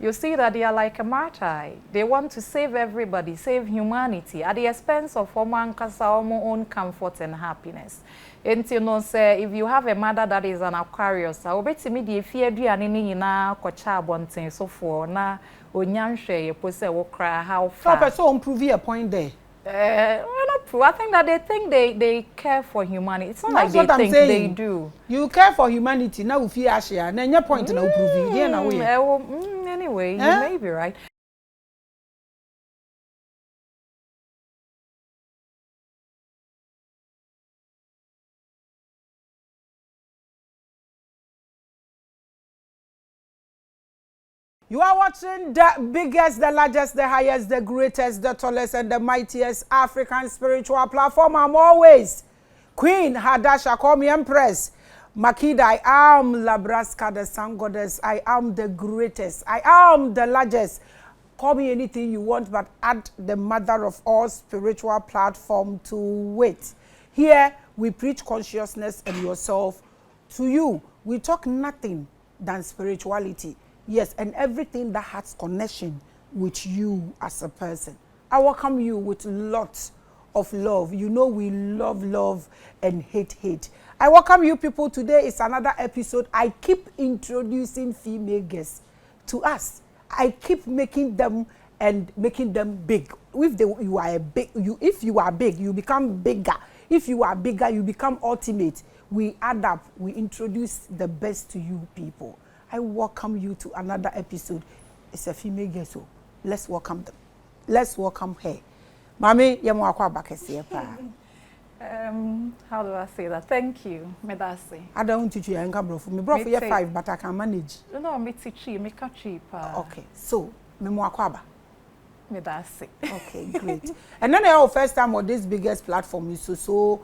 you see that they are like a martyr. They want to save everybody, save humanity at the expense of own comfort and happiness. And you know, say if you have a mother that is an Aquarius, I will bet me the fear na kocha bonten so for na onyanshe pose wo cry how far. So improve a point there. Not true. I think that they think they care for humanity. It's not like they think they do. You care for humanity now. If you share, then your point now prove you. Anyway, you may be right. You are watching the biggest, the largest, the highest, the greatest, the tallest, and the mightiest African spiritual platform. I'm always Queen Hadasha, call me Empress. Makida, I am Labraska, the sun goddess. I am the greatest. I am the largest. Call me anything you want, but add the mother of all spiritual platform to it. Here, we preach consciousness and yourself to you. We talk nothing than spirituality. Yes, and everything that has connection with you as a person. I welcome you with lots of love. You know we love and hate. I welcome you people. Today is another episode. I keep introducing female guests to us. I keep making them big. If you are big, you become bigger. If you are bigger, you become ultimate. We add up, we introduce the best to you people. I welcome you to another episode. It's a female guest, so let's welcome them. Let's welcome her. Maame, yemo akwa bakese pa. How do I say that? Thank you. Medasi. I don't teach you enka bro. Me bro for year 5, but I can manage. No, me teach you, me catch you pa. Okay. So, me mo akwa ba. Medasi. Okay, great. And then our first time on this biggest platform is so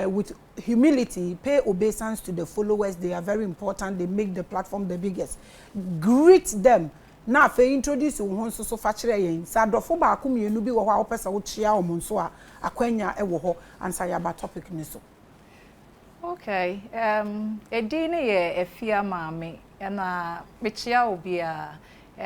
with humility, pay obeisance to the followers. They are very important. They make the platform the biggest. Greet them. Now, if you introduce you, so factory yin. Sadofo ba akum yenu bi wo hwa opesa wo chia o monso a akwanya e wo ho ansa ya ba topic ni so. Okay. Edine ye efia maame na me chia obi a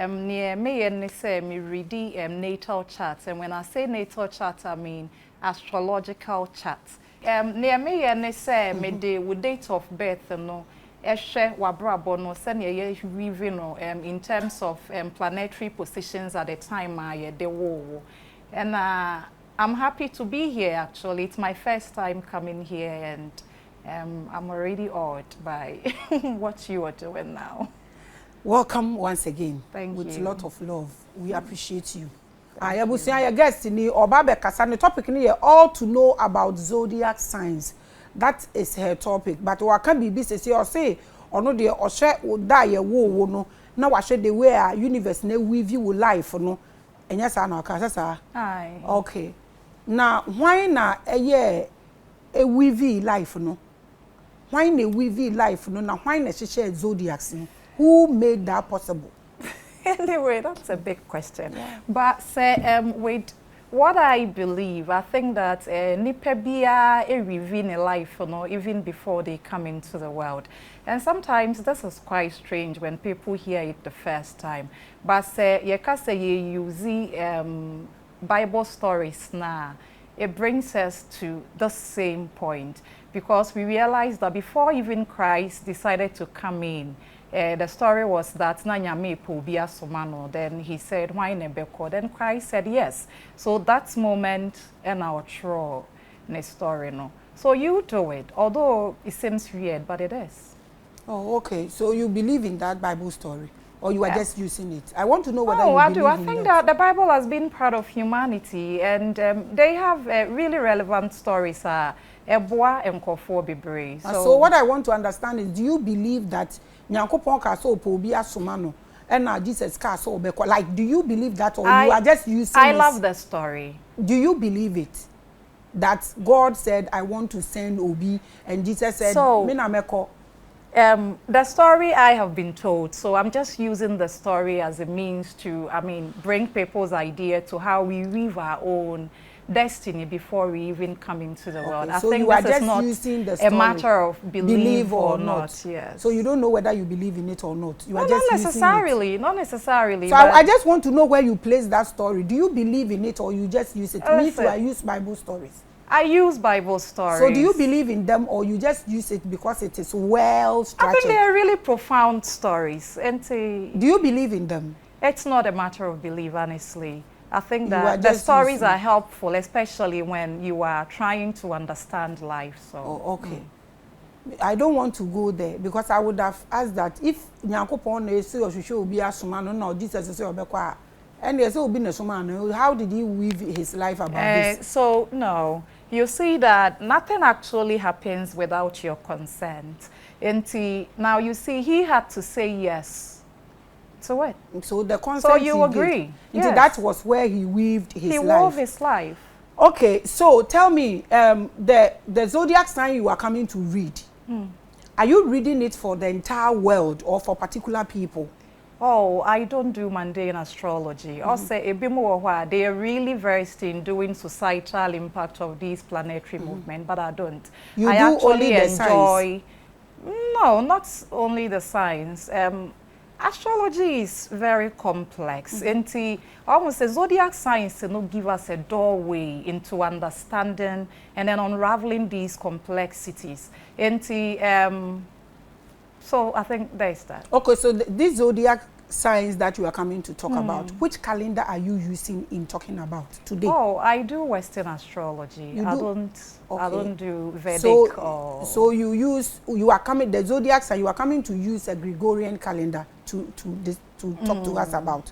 near me and say me ready natal charts, and when I say natal chart I mean astrological charts. Near me and say me the with date of birth no ehwe wabrabo no say ye weaving no in terms of planetary positions at the time I the wo. And I'm happy to be here actually. It's my first time coming here, and I'm already awed by what you are doing now. Welcome once again. Thank with you. With a lot of love. We appreciate you. I will say your guest ni Obabe Kasa. The topic ni all to know about zodiac signs. That is her topic. But we can be busy say or no the or share die wo no. Now I share the way universe ne weave you life no. And yes I know Kasa. Aye. Okay. Now why na a weave life no? Why na weave life no? Now why na share zodiacs no? Who made that possible? Anyway, that's a big question. Yeah. But say with what I believe, I think that nipa bia reveal in life, you know, even before they come into the world. And sometimes this is quite strange when people hear it the first time. But say you can say you use Bible stories now. It brings us to the same point, because we realize that before even Christ decided to come in, the story was that Nanyame Pobia Somano. Then he said, why nebeko? Then Christ said yes. So that moment in our true story, no. So you do it, although it seems weird, but it is. Oh, okay. So you believe in that Bible story, or you are just using it? I want to know whether I you do. believe I think in that the Bible has been part of humanity, and they have really relevant stories. So what I want to understand is, do you believe that Nyankopon ka so obi asoma no and Jesus ka so obeko? Like, do you believe that, or you are just using I love the story. Do you believe it? That God said, I want to send Obi, and Jesus said, so, the story I have been told, so I'm just using the story as a means to, bring people's idea to how we weave our own destiny before we even come into the world. I so think you are this just is not using the a story, matter of believe or not. Yes. So you don't know whether you believe in it or not. You are no, just not necessarily. using it. Not necessarily. So I just want to know where you place that story. Do you believe in it or you just use it? Me too, I use Bible stories. I use Bible stories. So do you believe in them or you just use it because it is well structured? I think they are really profound stories. And do you believe in them? It's not a matter of belief, honestly. I think that the stories are helpful, especially when you are trying to understand life. So. Oh, okay. I don't want to go there because I would have asked that if Nyankopon is so should be a suman or Jesus is obekwa and there's will be a suman, how did he weave his life about this? So no, you see that nothing actually happens without your consent. Now you see he had to say yes to it. So the consent. So you agree? Yes. That was where he weaved his life. He wove his life. Okay, so tell me, the zodiac sign you are coming to read. Are you reading it for the entire world or for particular people? Oh, I don't do mundane astrology. Also, they are really versed in doing societal impact of these planetary movement, but I don't. I actually enjoy. No, not only the science. Astrology is very complex. Almost the zodiac signs give us a doorway into understanding and then unraveling these complexities. So I think there's that. Okay, so these zodiac signs that you are coming to talk about, which calendar are you using in talking about today? Oh, I do Western astrology. I don't do Vedic So you are coming, the zodiac sign, you are coming to use a Gregorian calendar to talk to us about.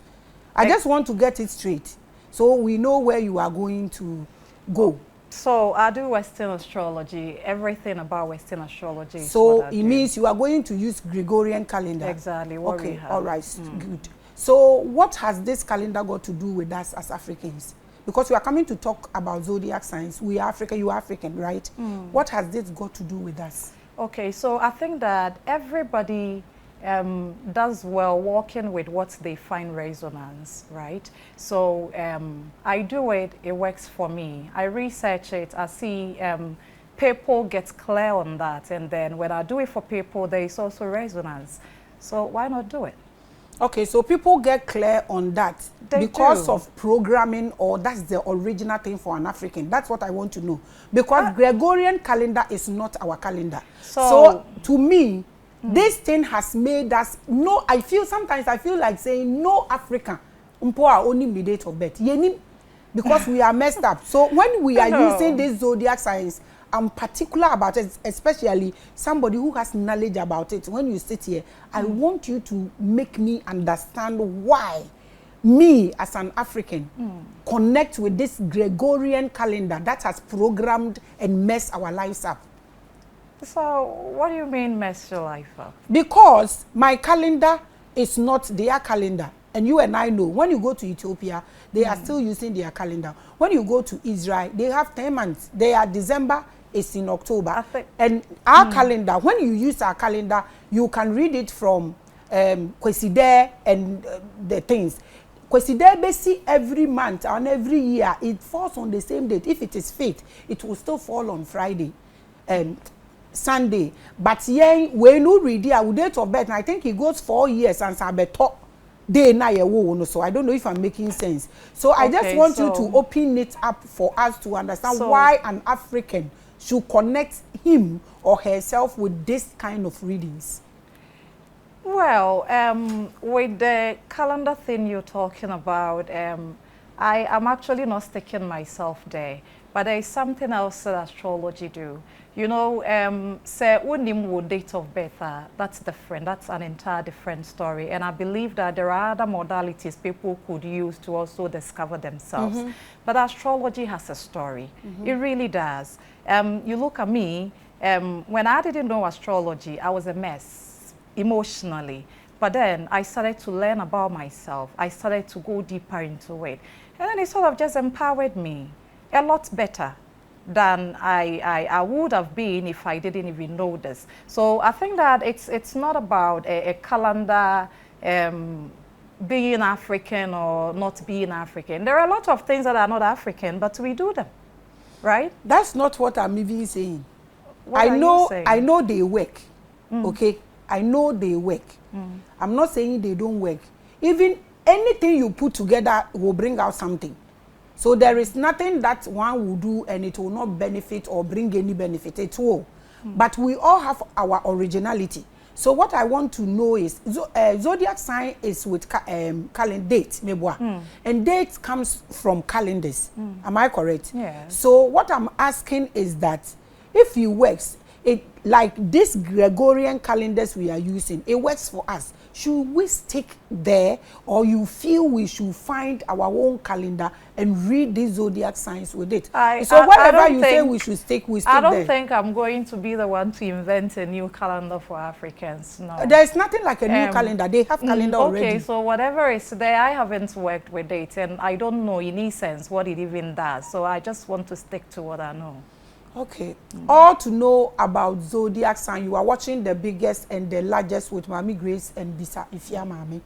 I just want to get it straight so we know where you are going to go. So I do Western astrology, everything about Western astrology. So it means you are going to use Gregorian calendar. Exactly. What we have. All right, good. So what has this calendar got to do with us as Africans? Because we are coming to talk about zodiac signs. We are African, you are African, right? What has this got to do with us? Okay, so I think that everybody does well working with what they find resonance, right? So I do it, it works for me. I research it, I see people get clear on that, and then when I do it for people, there is also resonance. So why not do it? Okay, so people get clear on that because of programming, or that's the original thing for an African. That's what I want to know. Because Gregorian calendar is not our calendar. So to me, this thing has made us sometimes I feel like saying no African only me date of birth. Because we are messed up. So when we are using this zodiac signs, I'm particular about it, especially somebody who has knowledge about it. When you sit here, I want you to make me understand why me as an African connect with this Gregorian calendar that has programmed and messed our lives up. So, what do you mean mess your life up? Because my calendar is not their calendar. And you and I know, when you go to Ethiopia, they are still using their calendar. When you go to Israel, they have 10 months. They are December, it's in October. And our calendar, when you use our calendar, you can read it from Kweside and the things. Kweside basi every month and every year, it falls on the same date. If it is faith, it will still fall on Friday. Sunday, but yeah, when you read our date of birth, I think it goes 4 years and Sabeto day na yewo. So I don't know if I'm making sense. So I just want you to open it up for us to understand why an African should connect him or herself with this kind of readings. Well, with the calendar thing you're talking about, I am actually not sticking myself there, but there is something else that astrology do. You know, say unim date of birth, that's different. That's an entire different story. And I believe that there are other modalities people could use to also discover themselves. But astrology has a story. It really does. You look at me, when I didn't know astrology, I was a mess emotionally. But then I started to learn about myself. I started to go deeper into it. And then it sort of just empowered me a lot better than I would have been if I didn't even know this. So I think that it's not about a calendar being African or not being African. There are a lot of things that are not African, but we do them, right? That's not what I'm even saying. What are you saying? I know they work, okay? I know they work. I'm not saying they don't work. Even anything you put together will bring out something. So there is nothing that one will do and it will not benefit or bring any benefit at all. But we all have our originality. So what I want to know is, zodiac sign is with calendar date, and date comes from calendars. Am I correct? Yeah. So what I'm asking is that if it works, it like this Gregorian calendars we are using, it works for us. Should we stick there, or you feel we should find our own calendar and read these zodiac signs with it? So whatever you say we should stick, we stick there. I don't think I'm going to be the one to invent a new calendar for Africans. No. There's nothing like a new calendar. They have calendar already. Okay, so whatever is there, I haven't worked with it, and I don't know in essence what it even does. So I just want to stick to what I know. Okay. All to know about zodiac sign. You are watching the biggest and the largest with Maame Grace and Bisa Ifia Maame.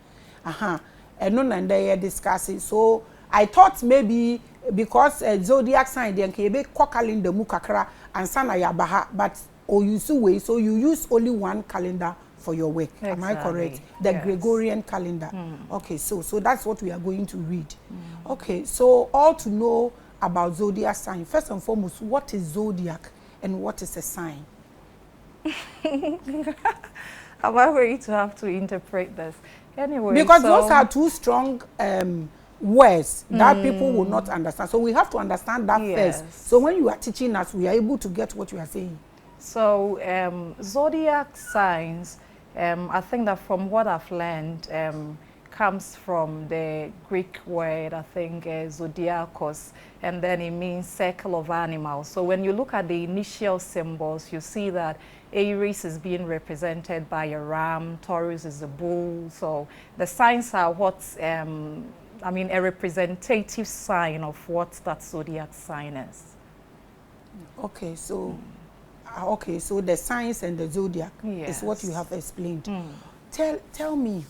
And no and they are discussing. So I thought maybe because zodiac sign then can be calendar mukakra and sana yabaha, but you way, so you use only one calendar for your work. Exactly. Am I correct? The Gregorian calendar. Okay, so that's what we are going to read. Okay, so all to know about zodiac sign. First and foremost, what is zodiac and what is a sign? Am I going to have to interpret this? Anyway, because those are two strong words that people will not understand. So we have to understand that first. So when you are teaching us, we are able to get what you are saying. So zodiac signs, I think that from what I've learned, comes from the Greek word, I think, zodiakos, and then it means circle of animals. So when you look at the initial symbols, you see that Aries is being represented by a ram, Taurus is a bull. So the signs are what, I mean, a representative sign of what that zodiac sign is. Okay, so okay, so the signs and the zodiac is what you have explained. Tell me,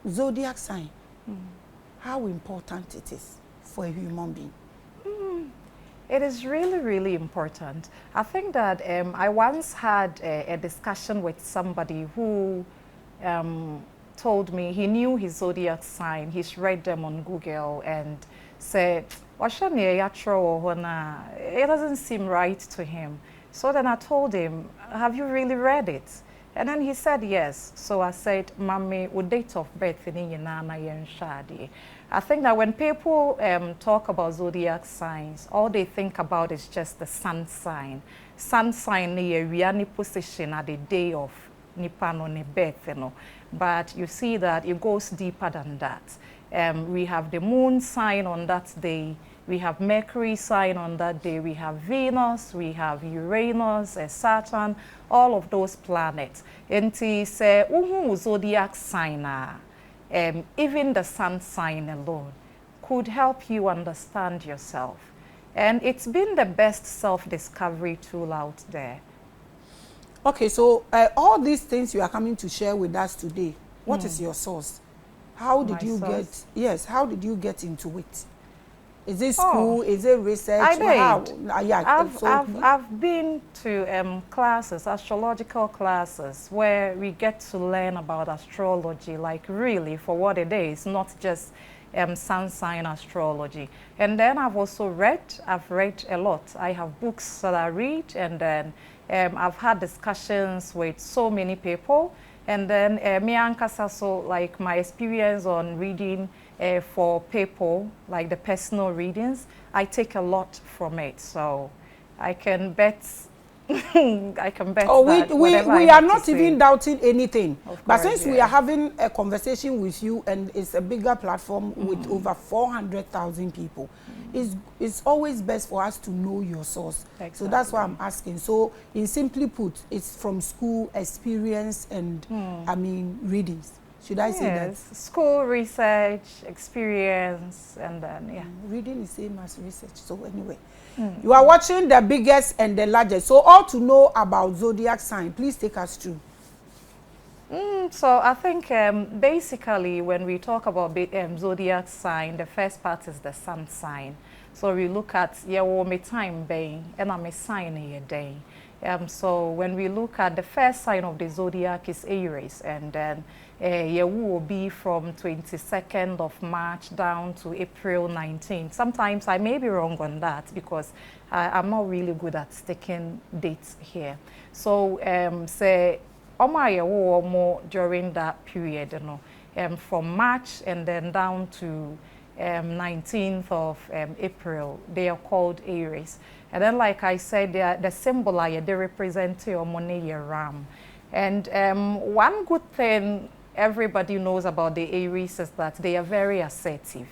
zodiac sign, how important it is for a human being? It is really, really important. I think that I once had a discussion with somebody who told me he knew his zodiac sign. He's read them on Google and said, it doesn't seem right to him. So then I told him, have you really read it? And then he said yes. So I said, Maame, what date of birth in I think that when people talk about zodiac signs, all they think about is just the sun sign. Sun sign is position at the day of Nippon birth, you know. But you see that it goes deeper than that. We have the moon sign on that day. We have Mercury sign on that day. We have Venus, we have Uranus, Saturn, all of those planets. And say, zodiac sign, even the sun sign alone could help you understand yourself. And it's been the best self-discovery tool out there. Okay, so all these things you are coming to share with us today, what is your source? How did you get, how did you get into it? Is it school? Is it research? I've been to classes, astrological classes, where we get to learn about astrology, like really for what it is, not just sun sign astrology. And then I've read a lot. I have books that I read, and then I've had discussions with so many people. And then me and Kasaso, like my experience on reading for people, like the personal readings, I take a lot from it. So I can bet, I can bet. Oh, we are not even doubting anything. But since we are having a conversation with you and it's a bigger platform with over 400,000 people, it's always best for us to know your source. Exactly. So that's why I'm asking. So in simply put, it's from school experience and I mean readings. Should I say that? School, research, experience, and then, reading is same as research. So anyway, you are watching the biggest and the largest. So all to know about zodiac sign, please take us through. So I think basically when we talk about zodiac sign, the first part is the sun sign. So we look at me time bay and I'm a sign a day. So when we look at the first sign of the zodiac is Aries, and then will be from 22nd of March down to April 19th. Sometimes I may be wrong on that because I'm not really good at sticking dates here. So say more during that period, you know, from March and then down to 19th of April, they are called Aries. And then, like I said, the symbol they represent your money year ram. And one good thing everybody knows about the Aries is that they are very assertive,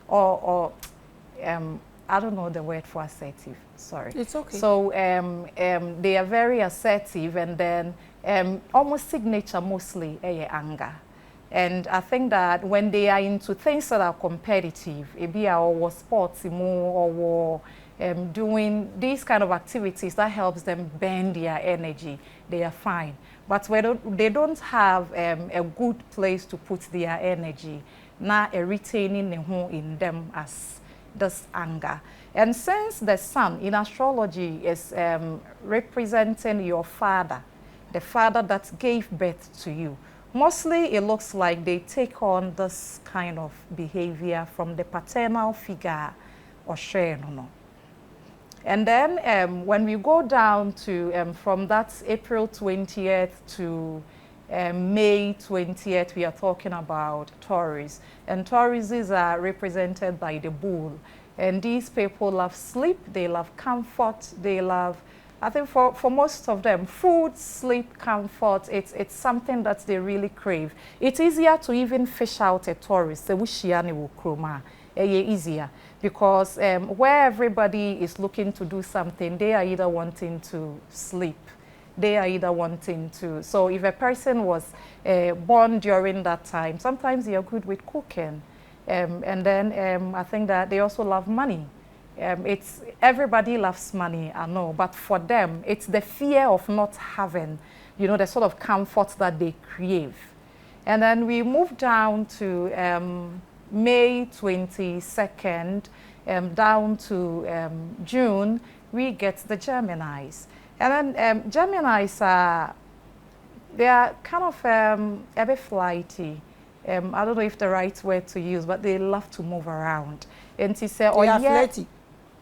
or I don't know the word for assertive. Sorry. It's okay. So they are very assertive, and then almost signature mostly anger. And I think that when they are into things that are competitive, maybe or sports or doing these kind of activities that helps them burn their energy, they are fine. But when they don't have a good place to put their energy, now retaining in them as this anger. And since the sun in astrology is representing your father, the father that gave birth to you, mostly it looks like they take on this kind of behavior from the paternal figure or share. And then when we go down to from that April 20th to May 20th, we are talking about Taurus. And Tauruses are represented by the bull. And these people love sleep, they love comfort, they love, I think for most of them, food, sleep, comfort, it's something that they really crave. It's easier to even fish out a Taurus, easier, because where everybody is looking to do something, they are either wanting to sleep, they are either wanting to. So if a person was born during that time, sometimes they are good with cooking. And then I think that they also love money. It's everybody loves money, I know, but for them, it's the fear of not having, you know, the sort of comfort that they crave. And then we move down to May 22nd, down to June, we get the Geminis. And then Geminis are, they are kind of a bit flighty. I don't know if the right word to use, but they love to move around. And to say, they are flirty,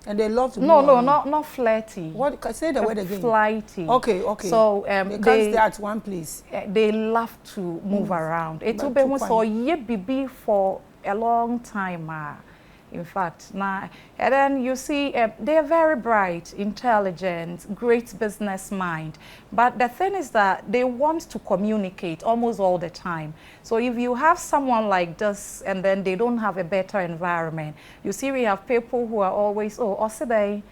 and they love to move around. No, not flirty. What? Say the word again. Flighty. Okay, okay. So they can't stay at one place. They love to move around. It will be so ye for a long time. In fact, now and then you see they are very bright, intelligent, great business mind. But the thing is that they want to communicate almost all the time. So if you have someone like this and then they don't have a better environment, you see we have people who are always oside,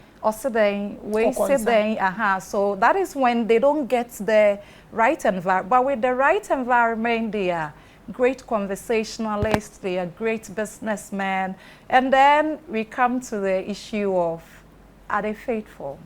So that is when they don't get the right environment. But with the right environment, they are great conversationalists, they are great businessmen. And then we come to the issue of, are they faithful?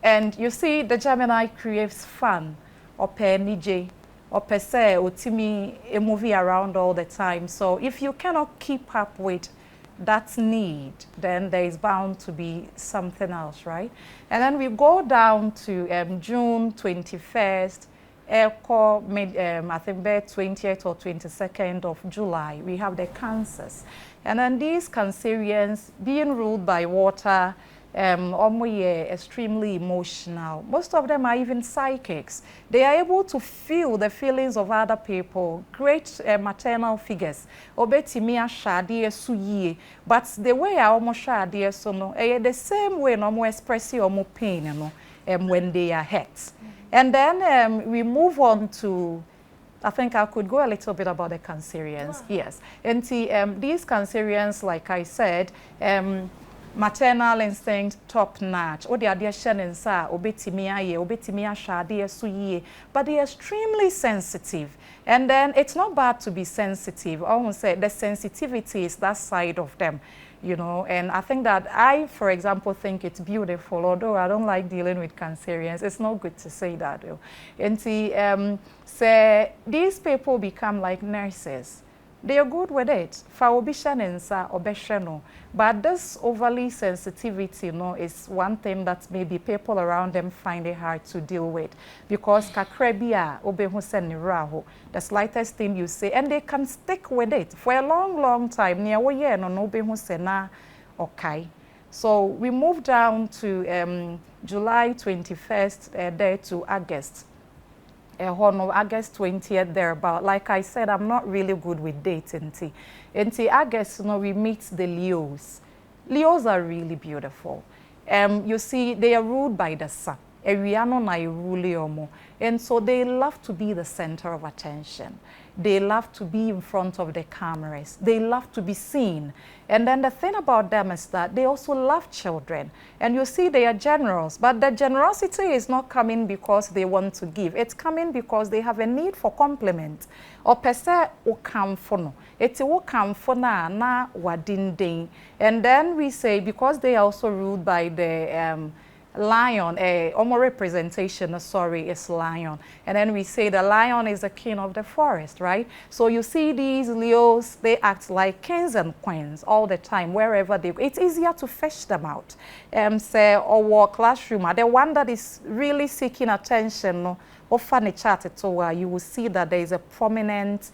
And you see, the Gemini craves fun, or nije, or per se, or timi a movie around all the time. So if you cannot keep up with that need, then there is bound to be something else, right? And then we go down to June 21st, I think by 20th or 22nd of July, we have the Cancers. And then these Cancerians, being ruled by water, extremely emotional. Most of them are even psychics. They are able to feel the feelings of other people, great maternal figures. But the way I almost share the same way no express your pain when they are hurt. And then we move on to, I think I could go a little bit about the Cancerians. Yeah. Yes. And see, these Cancerians, like I said, maternal instinct top notch. But they are extremely sensitive. And then it's not bad to be sensitive. I won't say the sensitivity is that side of them. you know. And I think that I, for example, think it's beautiful, although I don't like dealing with Cancerians. It's not good to say that, though. And see, say these people become like nurses. They are good with it. But this overly sensitivity, you know, is one thing that maybe people around them find it hard to deal with. Because kakrebia, the slightest thing you say, and they can stick with it for a long, long time. Okay. So we moved down to July 21st, there to August. August 20th thereabout. Like I said, I'm not really good with dates. Until August, you know, we meet the Leos. Leos are really beautiful. You see, they are ruled by the sun. And so they love to be the center of attention. They love to be in front of the cameras. They love to be seen. And then the thing about them is that they also love children. And you see, they are generous. But the generosity is not coming because they want to give. It's coming because they have a need for compliment. Or per se, okamfono. It's okamfona na wadinding. And then we say, because they are also ruled by the lion, almost representation, sorry, is lion. And then we say the lion is the king of the forest, right? So you see these Leos, they act like kings and queens all the time, wherever they go. It's easier to fetch them out. Say, or classroom, the one that is really seeking attention, or funny chat, you will see that there is a prominent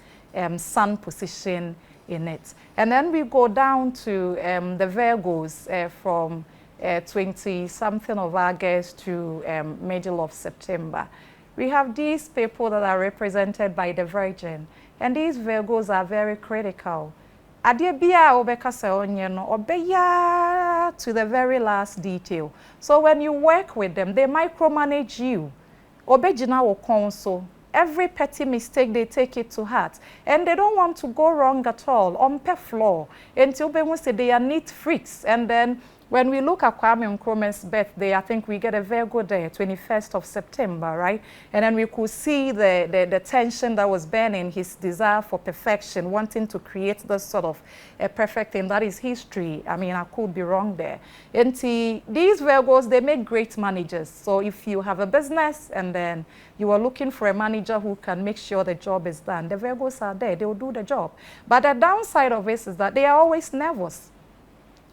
sun position in it. And then we go down to the Virgos from 20-something of August to middle of September. We have these people that are represented by the Virgin, and these Virgos are very critical. To the very last detail. So when you work with them, they micromanage you. Every petty mistake, they take it to heart. And they don't want to go wrong at all, on per floor. Until they are neat freaks. And then when we look at Kwame Nkrumah's birthday, I think we get a Virgo day, 21st of September, right? And then we could see the tension that was burning, his desire for perfection, wanting to create this sort of a perfect thing. That is history. I mean, I could be wrong there. And these Virgos, they make great managers. So if you have a business and then you are looking for a manager who can make sure the job is done, the Virgos are there. They will do the job. But the downside of this is that they are always nervous.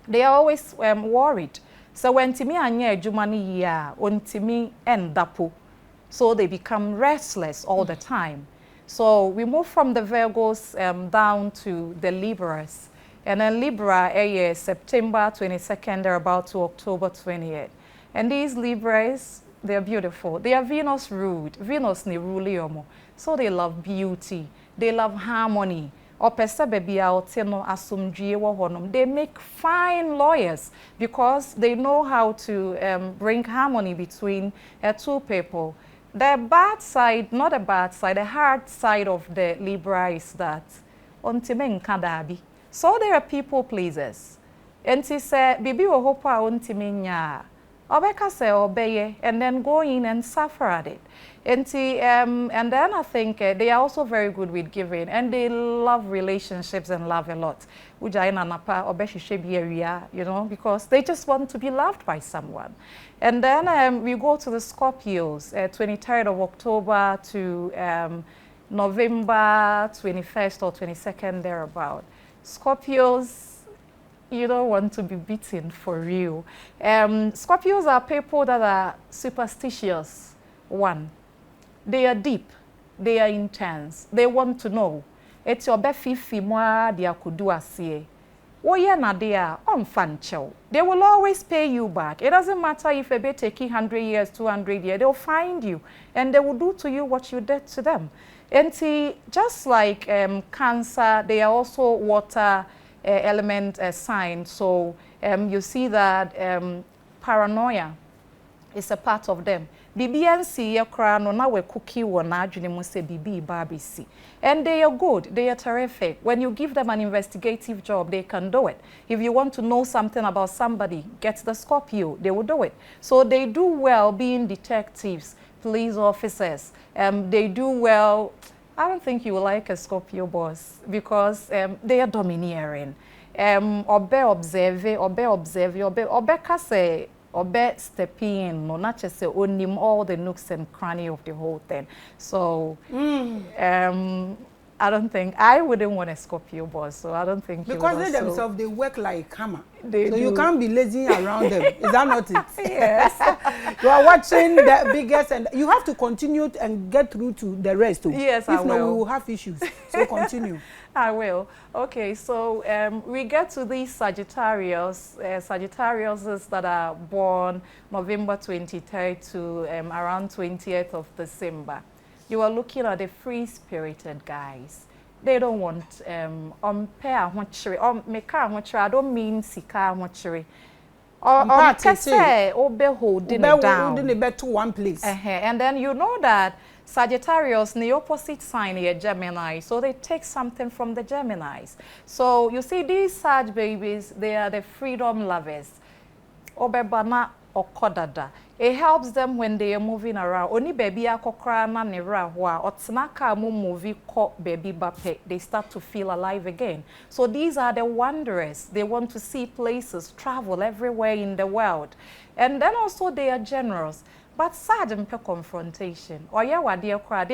They are always worried. So when Timi anya ejumani ya, ontimi endapo. So they become restless all the time. So we move from the Virgos down to the Libras. And then Libra, September 22nd, they're about to October 28th. And these Libras, they're beautiful. They are Venus ruled. Venus ni ruliomo. So they love beauty. They love harmony. They make fine lawyers because they know how to bring harmony between two people. The bad side, not a bad side, the hard side of the Libra is that so there are people pleasers. And she said, Bibi wo hope nya. Obeka say obeye and then go in and suffer at it. And then I think they are also very good with giving and they love relationships and love a lot. You know, because they just want to be loved by someone. And then we go to the Scorpios, 23rd of October to November 21st or 22nd thereabout. Scorpios, you don't want to be beaten for real. Scorpios are people that are superstitious. One, they are deep, they are intense, they want to know. It's your befifi mwa dia kudu asiye. Oye na dia fancho. They will always pay you back. It doesn't matter if a bit taking 100 years, 200 years, they'll find you and they will do to you what you did to them. And see, just like Cancer, they are also water element sign. So you see that paranoia is a part of them. BBNC no na we cookie na adwene mu say BB Barbie. And they are good, they are terrific. When you give them an investigative job, they can do it. If you want to know something about somebody, get the Scorpio, they will do it. So they do well being detectives, police officers. They do well. I don't think you will like a Scorpio boss because they are domineering. obe kase obe step in, no, not just say onim all the nooks and cranny of the whole thing. So I don't think I wouldn't want a Scorpio boss, so I don't think because they themselves they work like hammer. So do. you can't be lazy around them. Is that not it? Yes. You are watching the biggest, and you have to continue and get through to the rest. Yes, I will. If not, we will have issues. So continue. I will. Okay, so we get to these Sagittarius, Sagittariuses that are born November 23rd to around 20th of December. You are looking at the free-spirited guys. They don't want pair make I don't mean sika ahochere. Or say obe holding it down. Holding it to one place. And then you know that Sagittarius, the opposite sign here, Gemini, so they take something from the Geminis. So you see these Sag babies, they are the freedom lovers. Obebana okodada. It helps them when they are moving around. Oni baby akokra na nira hwa otnaka mo movie ko baby bape. They start to feel alive again. So these are the wanderers. They want to see places, travel everywhere in the world. And then also they are generous. But sad and confrontation. Or they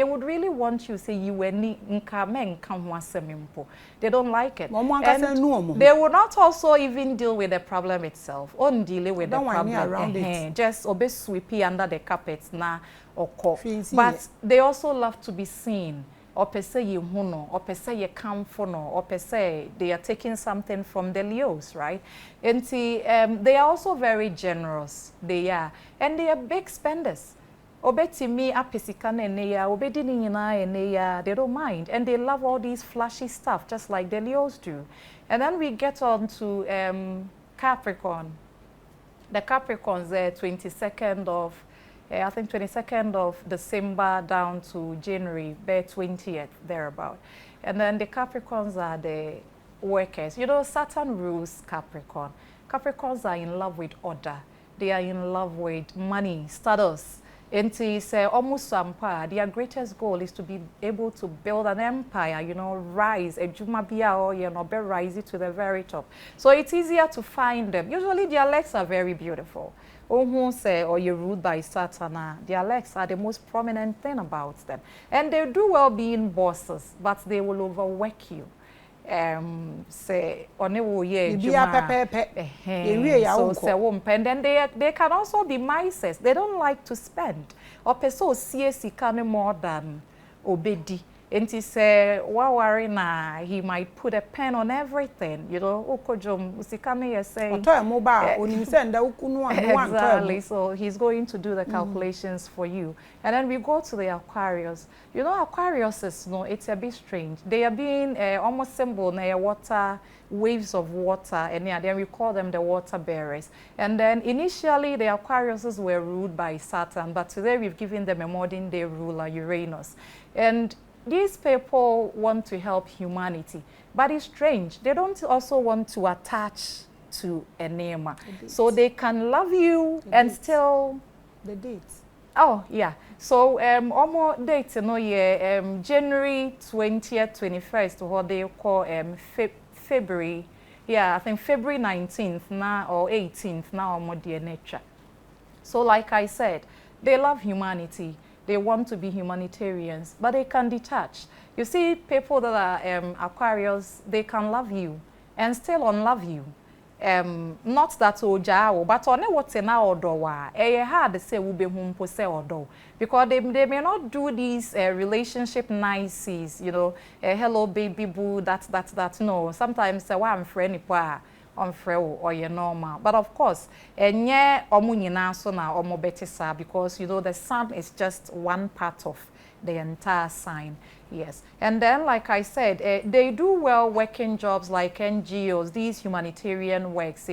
would really want you to say you were they don't like it. And they will not also even deal with the problem itself. On dealing with the problem around it. Just obey sweepy under the carpets na or but they also love to be seen. Or per se you huno, or per se you come for no, or per se they are taking something from the Leos, right? And see, they are also very generous. They are, and they are big spenders. Obeti me apesikane eneya, obedi nina eneya. They don't mind, and they love all these flashy stuff, just like the Leos do. And then we get on to Capricorn. The Capricorns, 22nd of. I think 22nd of December down to January, by 20th, thereabout. And then the Capricorns are the workers. You know, Saturn rules Capricorn. Capricorns are in love with order. They are in love with money, status. And it's almost empire. Their greatest goal is to be able to build an empire, you know, rise, a jumabia or, you know, rise it to the very top. So it's easier to find them. Usually their legs are very beautiful. Or you're ruled by Saturn, their legs are the most prominent thing about them. And they do well being bosses, but they will overwork you. Say, so and then they can also be mices. They don't like to spend. Or peso CSC can more than obedi. And he say, na he might put a pen on everything, you know. Exactly. So he's going to do the calculations for you. And then we go to the Aquarius. You know, Aquarius is it's a bit strange. They are being almost symbol near water, waves of water, and then we call them the water bearers. And then initially the Aquariuses were ruled by Saturn, but today we've given them a modern day ruler, Uranus. And these people want to help humanity, but it's strange. They don't also want to attach to a name. So they can love you and still... The dates. Oh, yeah. So, almost dates, you know, January 20th, 21st, what they call February. Yeah, I think February 19th now or 18th now, more dear nature. So, like I said, they love humanity. They want to be humanitarians, but they can detach. You see, people that are Aquarius, they can love you and still unlove you. Not that ojao, but on what's in our door. Hard to say we home pose or because they may not do these relationship niceties, you know, hello baby boo, that's no. Sometimes I'm friendly or you're normal. But of course, because you know the sun is just one part of the entire sign. Yes. And then, like I said, they do well working jobs like NGOs, these humanitarian works,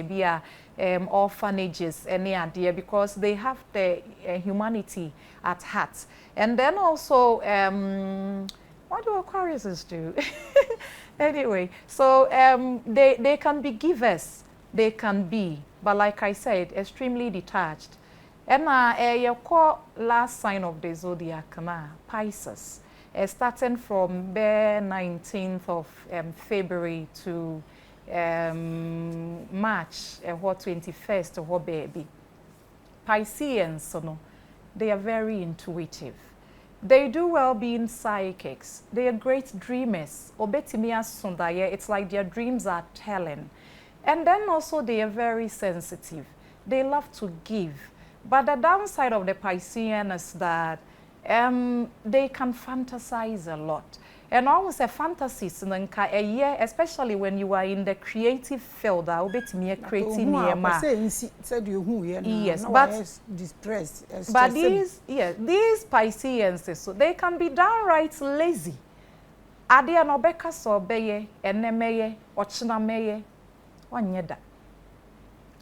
orphanages, any idea, because they have the humanity at heart. And then also, what do Aquariuses do? Anyway, so they can be givers, they can be, but like I said, extremely detached. And your core last sign of the Zodiac, Pisces, starting from the 19th of February to March, what 21st, what baby. Pisceans, no, they are very intuitive. They do well being psychics. They are great dreamers. It's like their dreams are telling. And then also they are very sensitive. They love to give. But the downside of the Piscean is that they can fantasize a lot. And always a fantasy, especially when you are in the creative field, I'll be creating yes, but these Pisceans, so they can be downright lazy. Ade no beka so beye, enemeye, ochinameye, wanyeda.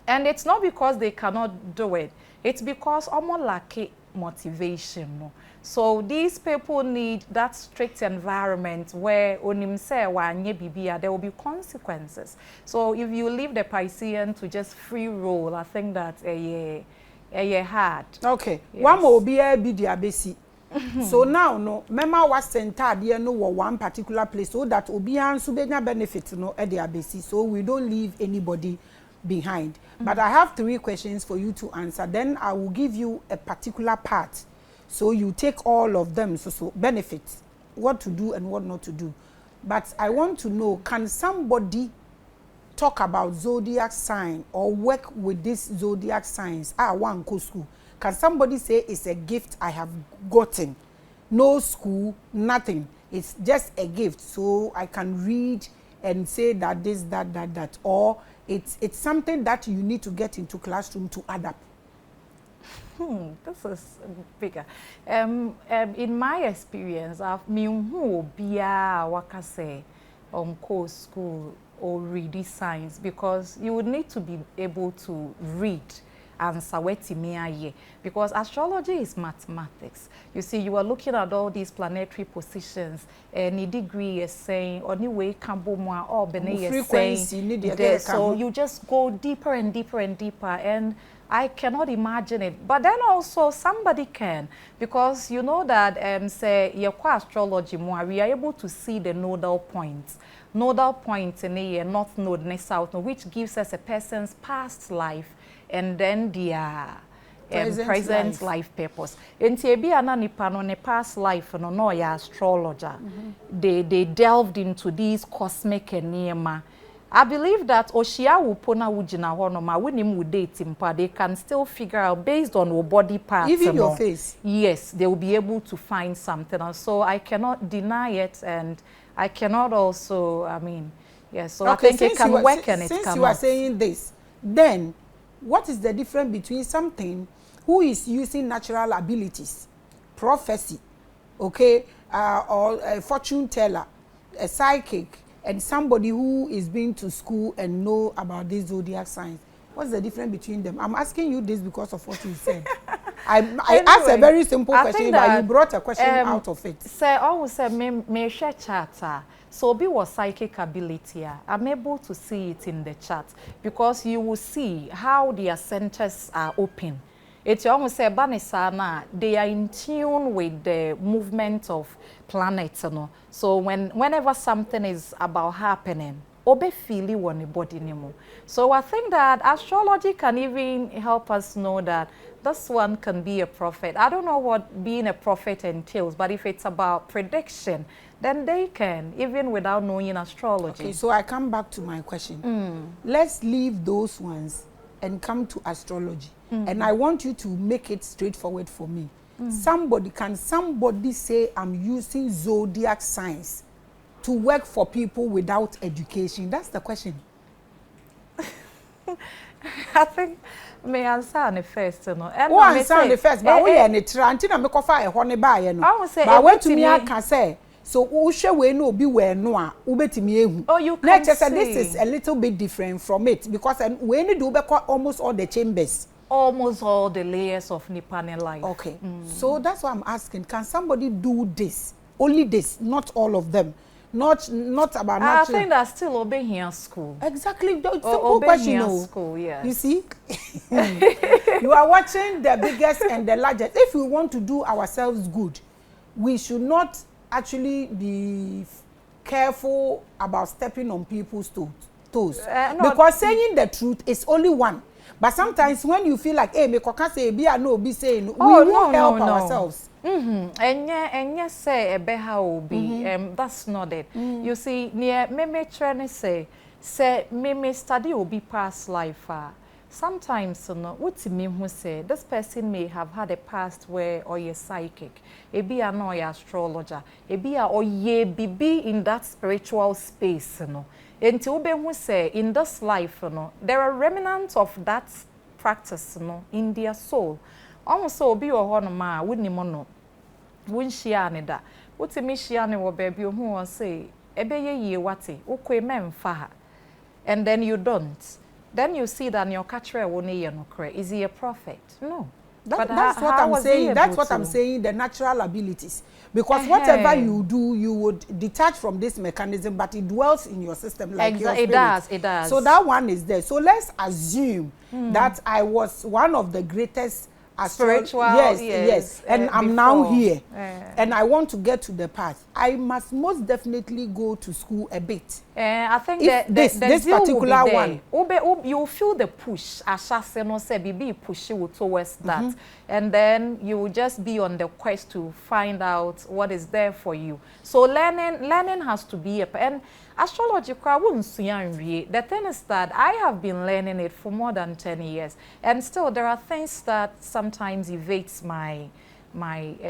And it's not because they cannot do it. It's because almost lack motivation. No? So these people need that strict environment where there will be consequences. So if you leave the Piscean to just free roll, I think that's a hard. Okay. Yes. One more be the so now no mema was center there no one particular place so that obian subenya benefit no e dey abesi, so we don't leave anybody behind. But I have 3 questions for you to answer, then I will give you a particular part, so you take all of them, so benefits, what to do and what not to do. But I want to know, can somebody talk about zodiac sign or work with this zodiac signs? One go school. Can somebody say it's a gift I have gotten? No school, nothing. It's just a gift, so I can read and say that this, that, or it's something that you need to get into classroom to adapt. This is bigger. In my experience, I've who wakase course school or read science, because you would need to be able to read because astrology is mathematics. You see, you are looking at all these planetary positions, any degree is saying, or anyway, or saying, so you just go deeper and deeper and deeper, and I cannot imagine it. But then also somebody can, because you know that say your astrology more, we are able to see the nodal points. Nodal points in a north node and south node, which gives us a person's past life and then their present life purpose. In Tiebia nipa no ne past life no ya astrologer. They delved into these cosmic enigma. I believe that Oshia Wupona Wujina Honoma, when him would date him, they can still figure out based on your body parts. Even your face. Yes, they will be able to find something. And so I cannot deny it, and I cannot also, I mean, yes, so okay, I think it can work and it can. Since you are saying this, then what is the difference between something who is using natural abilities, prophecy, okay, or a fortune teller, a psychic, and somebody who is been to school and know about these zodiac signs? What's the difference between them? I'm asking you this because of what you said. I asked a very simple question, but you brought a question out of it. Say, always say, me share charter. So be what psychic ability. I'm able to see it in the chart, because you will see how their centers are open. It's almost say Banisana, they are in tune with the movement of planets. You know? So whenever something is about happening, obe feely one body anymore. So I think that astrology can even help us know that this one can be a prophet. I don't know what being a prophet entails, but if it's about prediction, then they can, even without knowing astrology. Okay, so I come back to my question. Let's leave those ones and come to astrology. And I want you to make it straightforward for me. Can somebody say I'm using zodiac signs to work for people without education? That's the question. I think may answer on the first, you know. Oh, answer on the first, but we are in a trant. I'm going to find a honey buy, you know. I will say, but wait to me, I can say. So, we no be where no, oh, you can see. This is a little bit different from it, because we need to do almost all the chambers. Almost all the layers of Nippon life. Okay. So that's why I'm asking, can somebody do this? Only this, not all of them. Not about natural. I think that's still obeying here school. Exactly. Simple question. School, yeah. You see? You are watching the biggest and the largest. If we want to do ourselves good, we should not actually be careful about stepping on people's toes. toes. Because saying the truth is only one. But sometimes when you feel like, hey, me koka say be a no be saying, we won't help ourselves. And yes, say a beha obi. That's not it. You see, near me trying say me study will be past life. Sometimes, what me who say this person may have had a past where or ye psychic, a be a no astrologer, a be a or ye be in that spiritual space, Until be who say in this life, there are remnants of that practice, in their soul. Also, be or one ma wouldn't mono. Wouldn't she any that? What me she any wo baby who will say, ebe ye wati, ukwe men faha, and then you don't. Then you see that your catcher won't is he a prophet? No. That's what I'm saying. That's what I'm saying, the natural abilities. Because whatever you do, you would detach from this mechanism, but it dwells in your system like your spirit. It does. So that one is there. So let's assume that I was one of the greatest spiritual, yes, and I'm now here, and I want to get to the path. I must most definitely go to school a bit. I think this particular one, you feel the push. Ashase no say be push you towards that, and then you will just be on the quest to find out what is there for you. So learning has to be and astrology the thing is that I have been learning it for more than 10 years, and still there are things that sometimes evades my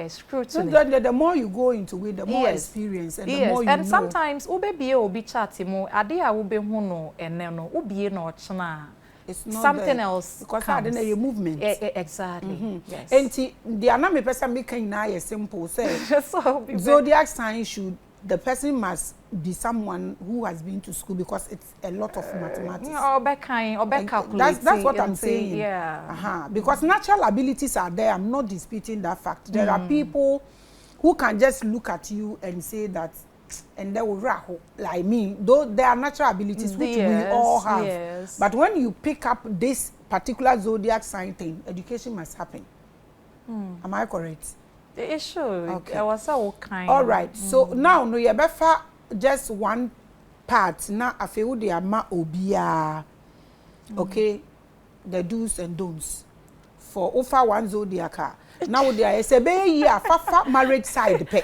scrutiny. So the more you go into it, the more experience and the more you know. Sometimes obi chat mo ade a obi hu no eneno obi no chna. It's not something else because I don't know your movement. Exactly. Yes. And the anime person making now is simple. Say so Zodiac sign should. The person must be someone who has been to school because it's a lot of mathematics. That's what I'm saying. Yeah. Because natural abilities are there. I'm not disputing that fact. There are people who can just look at you and say that, and they will raho like me. Though there are natural abilities which we all have. Yes. But when you pick up this particular zodiac sign thing, education must happen. Am I correct? It should. Okay. I was so kind. All right. So now, no, you better just one part. Now, I feel the ama obia. Okay, the do's and don'ts for over one zodiac. Now there is a fafa marriage side pay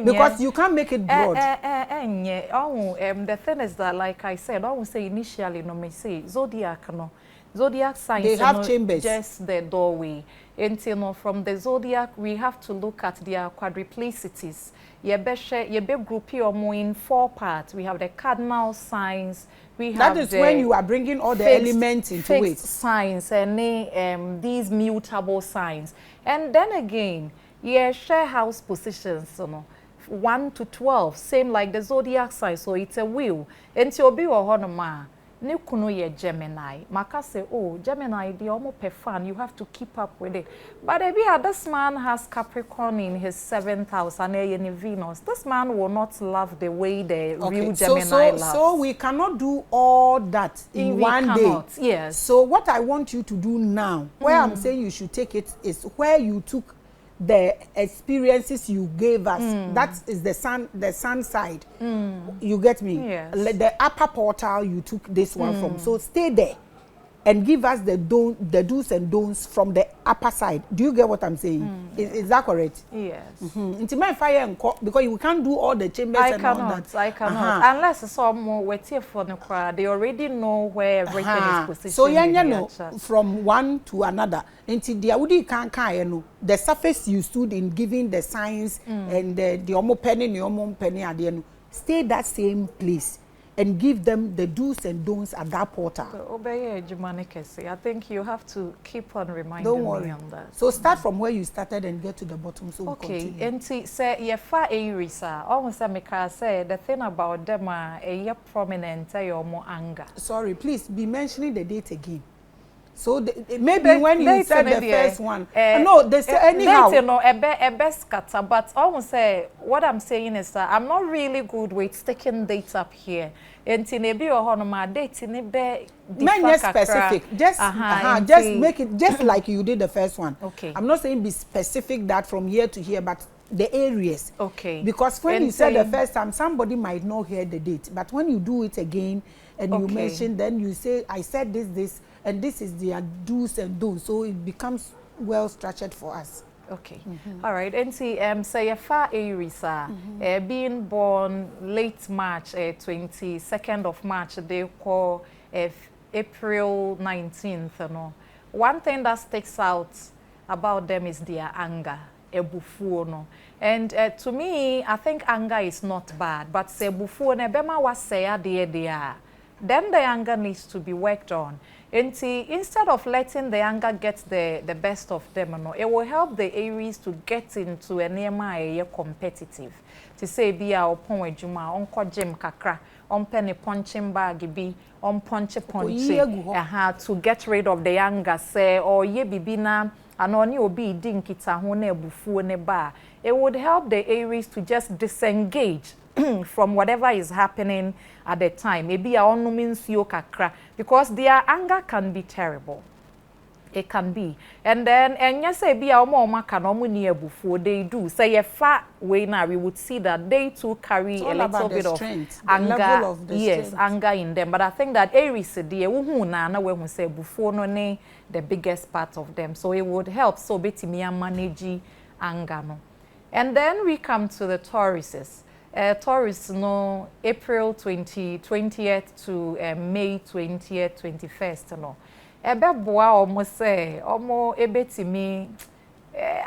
because you can't make it broad. The thing is that, like I said, I would say initially, no, me say zodiac no. Zodiac signs, they have chambers, just the doorway. And from the zodiac, we have to look at their quadruplicities. Yebe group in 4 parts. We have the cardinal signs. We have that is when you are bringing all the elements into it. Signs and these mutable signs. And then again, share house positions. 1 to 12, same like the zodiac sign. So it's a wheel. And you'll be ne kuno ye Gemini. Maka say, oh, Gemini, the almost fan, you have to keep up with it. But this man has Capricorn in his 7th house and in Venus. This man will not love the way the real Gemini loves. So we cannot do all that in one day. Yes. So what I want you to do now, where I'm saying you should take it, is where you took the experiences you gave us. That is the sun side. You get me? Yes. The upper portal you took this one from. So stay there and give us the do's and don'ts from the upper side. Do you get what I'm saying? Is that correct? Yes. Because you can't do all the chambers all that. I cannot. Unless some wait here for the crowd, they already know where everything is positioned. So you know from one to another. Until the surface you stood in giving the signs and the omo penny at the end, stay that same place and give them the do's and don'ts at that portal. I think you have to keep on reminding me on that. So start from where you started and get to the bottom. So okay, and say you far Aries, almost say the thing about them are prominent, your more anger. Sorry, please be mentioning the date again. So maybe when you said the first one, no, they say anyhow. A best scatter, but almost say what I'm saying is that I'm not really good with sticking dates up here. And tinebi or honoma date tinebe. Specific. Just make it just like you did the first one. Okay. I'm not saying be specific that from here to here, but the areas. Okay. Because when you said the first time, somebody might not hear the date. But when you do it again and you mention, then you say, I said this, and this is their do's and don'ts. So it becomes well structured for us. Okay. All right. And see, say far Aries, being born late March, 22nd of March, they call April 19th. No, one thing that sticks out about them is their anger, ebufuo no. And to me, I think anger is not bad, but se ebufuo ne bema was say there. Then the anger needs to be worked on. And instead of letting the anger get the best of them, no, it will help the Aries to get into an area competitive. To say, be our pon juma, onko gym kakra, on penny punching bag be, on punch, to get rid of the anger, say, or ye bibina, and on you be dinkita hone bufu ne ba. It would help the Aries to just disengage from whatever is happening at the time. Maybe our own means you kakra, because their anger can be terrible. It can be. And then, and yes, be our mama can near before they do. Say a far way now, we would see that they too carry a little bit of anger. Yes, anger in them. But I think that Aries, when we say before no ne, the biggest part of them. So it would help. So Betty manage anger. No. And then we come to the Tauruses. Taurus no April 20th to May 20th, 21st no. Ebe boa omo say omo ebetimi.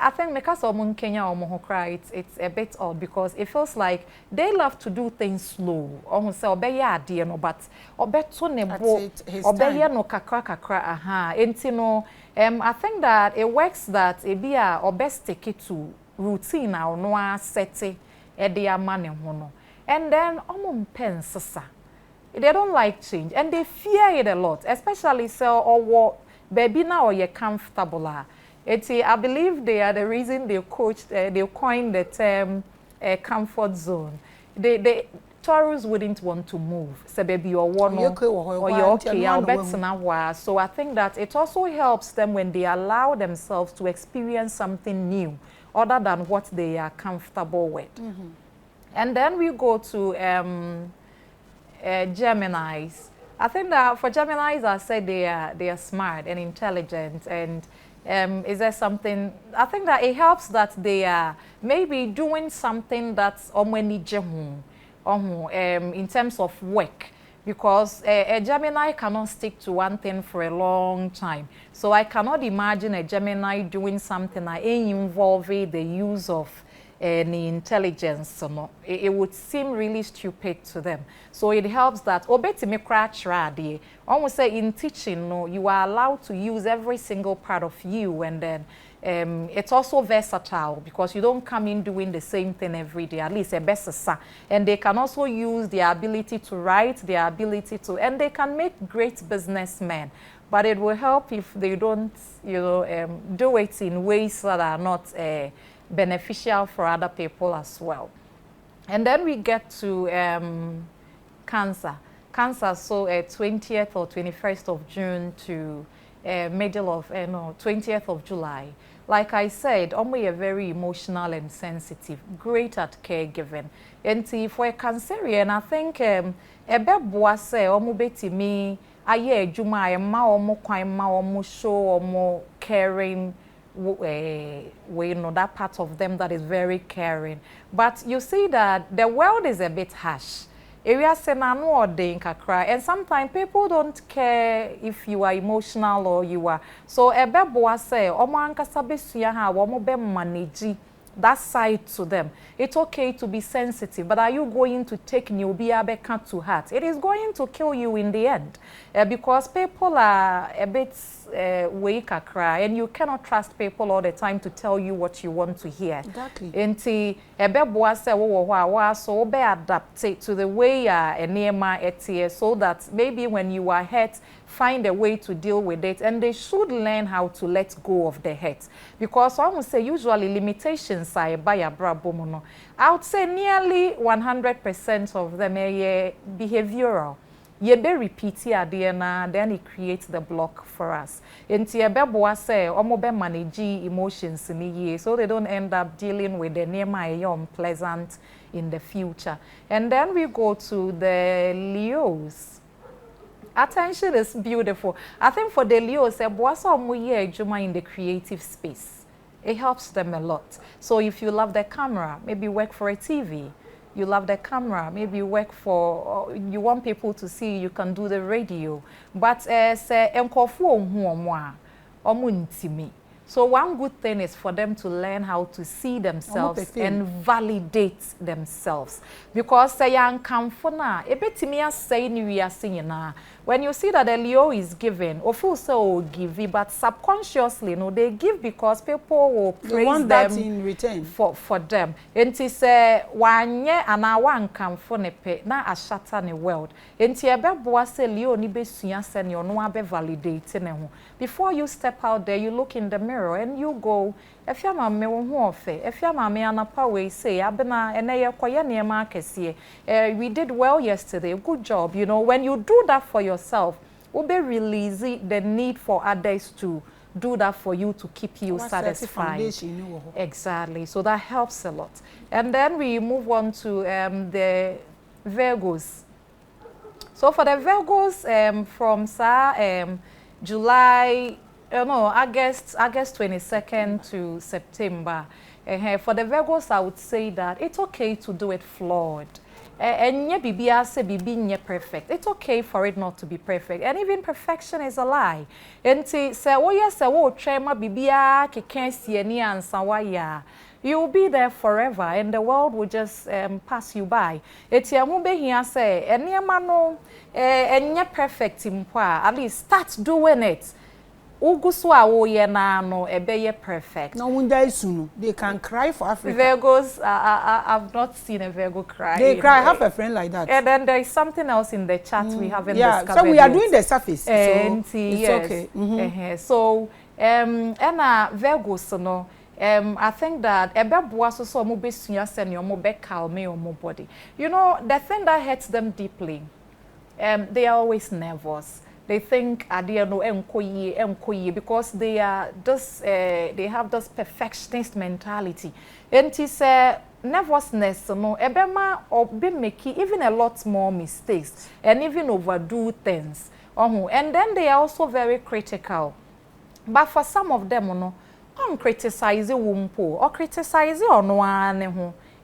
I think because omo in Kenya omo ho cry, it's a bit odd because it feels like they love to do things slow. Omo say obeye ade no, but obeto ne bo obeye no kakra aha. Enti no I think that it works that e be a obestick to routine or no set and then sasa. They don't like change and they fear it a lot, especially so or baby now you're comfortable. I believe they are the reason they coined the term comfort zone. The Taurus wouldn't want to move. So baby you're one or you're okay, I'll bet now. So I think that it also helps them when they allow themselves to experience something new other than what they are comfortable with. And then we go to Geminis. I think that for Geminis, I said they are smart and intelligent. And is there something? I think that it helps that they are maybe doing something that's in terms of work. Because a Gemini cannot stick to one thing for a long time. So I cannot imagine a Gemini doing something that involving the use of any intelligence. It would seem really stupid to them. So it helps that almost say in teaching, no, you are allowed to use every single part of you, and then it's also versatile because you don't come in doing the same thing every day, at least a best. And they can also use their ability to write, their ability to, and they can make great businessmen. But it will help if they don't, do it in ways that are not beneficial for other people as well. And then we get to Cancer. Cancer, so 20th or 21st of June to middle of 20th of July. Like I said, we are very emotional and sensitive, great at caregiving. And for a Cancerian, I think ebe say betimi aye juma ma omo kwan ma omo show omo caring we know that part of them that is very caring. But you see that the world is a bit harsh. And sometimes people don't care if you are emotional or you are. So ebeboa say omo ankasa besuya ha omo be manage that side to them. It's okay to be sensitive, but are you going to take Nubia to heart? It is going to kill you in the end because people are a bit weak, and you cannot trust people all the time to tell you what you want to hear. Exactly. Enti ebeboa say so be adapt to the way enema etie so that maybe when you are hurt, find a way to deal with it, and they should learn how to let go of the hurt. Because I would say usually limitations are by a brabomono. I would say nearly 100% of them are behavioral. ye be repeat ade na then it creates the block for us. Enti ebeboa say omo be manage emotions ni ye so they don't end up dealing with the near unpleasant in the future. And then we go to the Leos. Attention is beautiful. I think for the Leos, in the creative space. It helps them a lot. So if you love the camera, maybe work for a TV. You love the camera, maybe you work for, you want people to see, you can do the radio. But so one good thing is for them to learn how to see themselves and validate themselves. Because when you see that the Leo is giving, or feel so give, but subconsciously, they give because people will praise them. Want that in return for them. And to say one year and I want kamfone na a shatter in the world. And to ebe say Leo ni be suya senior no abe validating. Before you step out there, you look in the mirror and you go, if your mama if your mama anapa we say abena eneye koye niema akese we did well yesterday, good job. You know, when you do that for yourself, will be releasing the need for others to do that for you to keep you satisfied. Exactly. So that helps a lot. And then we move on to the Virgos. So for the Virgos, from July, August 22nd to September. For the Virgos, I would say that it's okay to do it flawed. And be perfect. It's okay for it not to be perfect. And even perfection is a lie. And say, oh yes, trema bibia you will be there forever and the world will just pass you by. It's here say perfect at least start doing it. Perfect. No, they can cry for Africa. Virgos, I've not seen a Virgo cry. They cry. I have a friend like that. And then there is something else in the chat we haven't discovered. So we are doing the surface. So it's yes. Okay. So, Virgos, no. I think that body. You know, the thing that hurts them deeply, they are always nervous. They think because they are just they have this perfectionist mentality. And it's nervousness, ebema or be making even a lot more mistakes and even overdo things. And then they are also very critical. But for some of them, criticize or criticize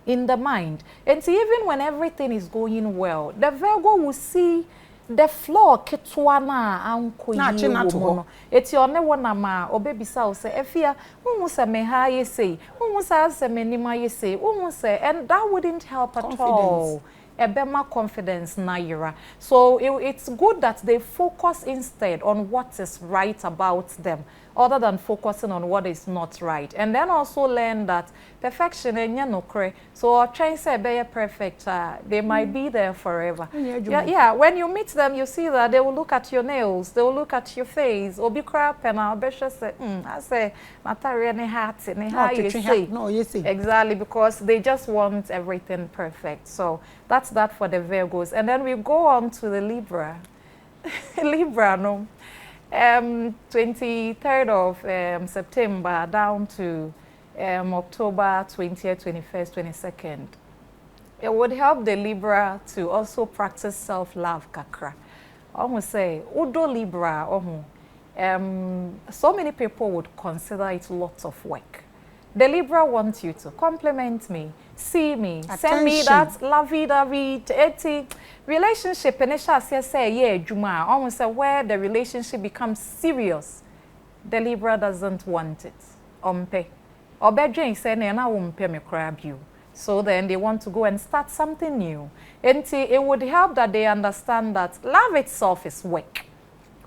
in the mind. And see, even when everything is going well, the Virgo will see the flaw ketwana anko it's your ne wona ma obebisa say efia won say me ha ye say won say me nima ye say won say, and that wouldn't help at all. Ebema confidence naira. So it's good that they focus instead on what is right about them, other than focusing on what is not right. And then also learn that perfection no cray. So trying to say be perfect, they might be there forever. Yeah, when you meet them, you see that they will look at your nails, they will look at your face, or be crap and I'll be sure say, I say, Matari hat and how you say. No, you see. Exactly, because they just want everything perfect. So that's that for the Virgos. And then we go on to the Libra. Libra, no. 23rd of September down to October 20th, 21st, 22nd. It would help the Libra to also practice self-love, kakra. Almost say, Udo Libra, so many people would consider it lots of work. The Libra wants you to compliment me, see me, send me that lovey-dovey, relationship. And say, Juma, almost say where the relationship becomes serious. The Libra doesn't want it. Or bedroom say, "Na umpe me crab you." So then they want to go and start something new. And it would help that they understand that love itself is work.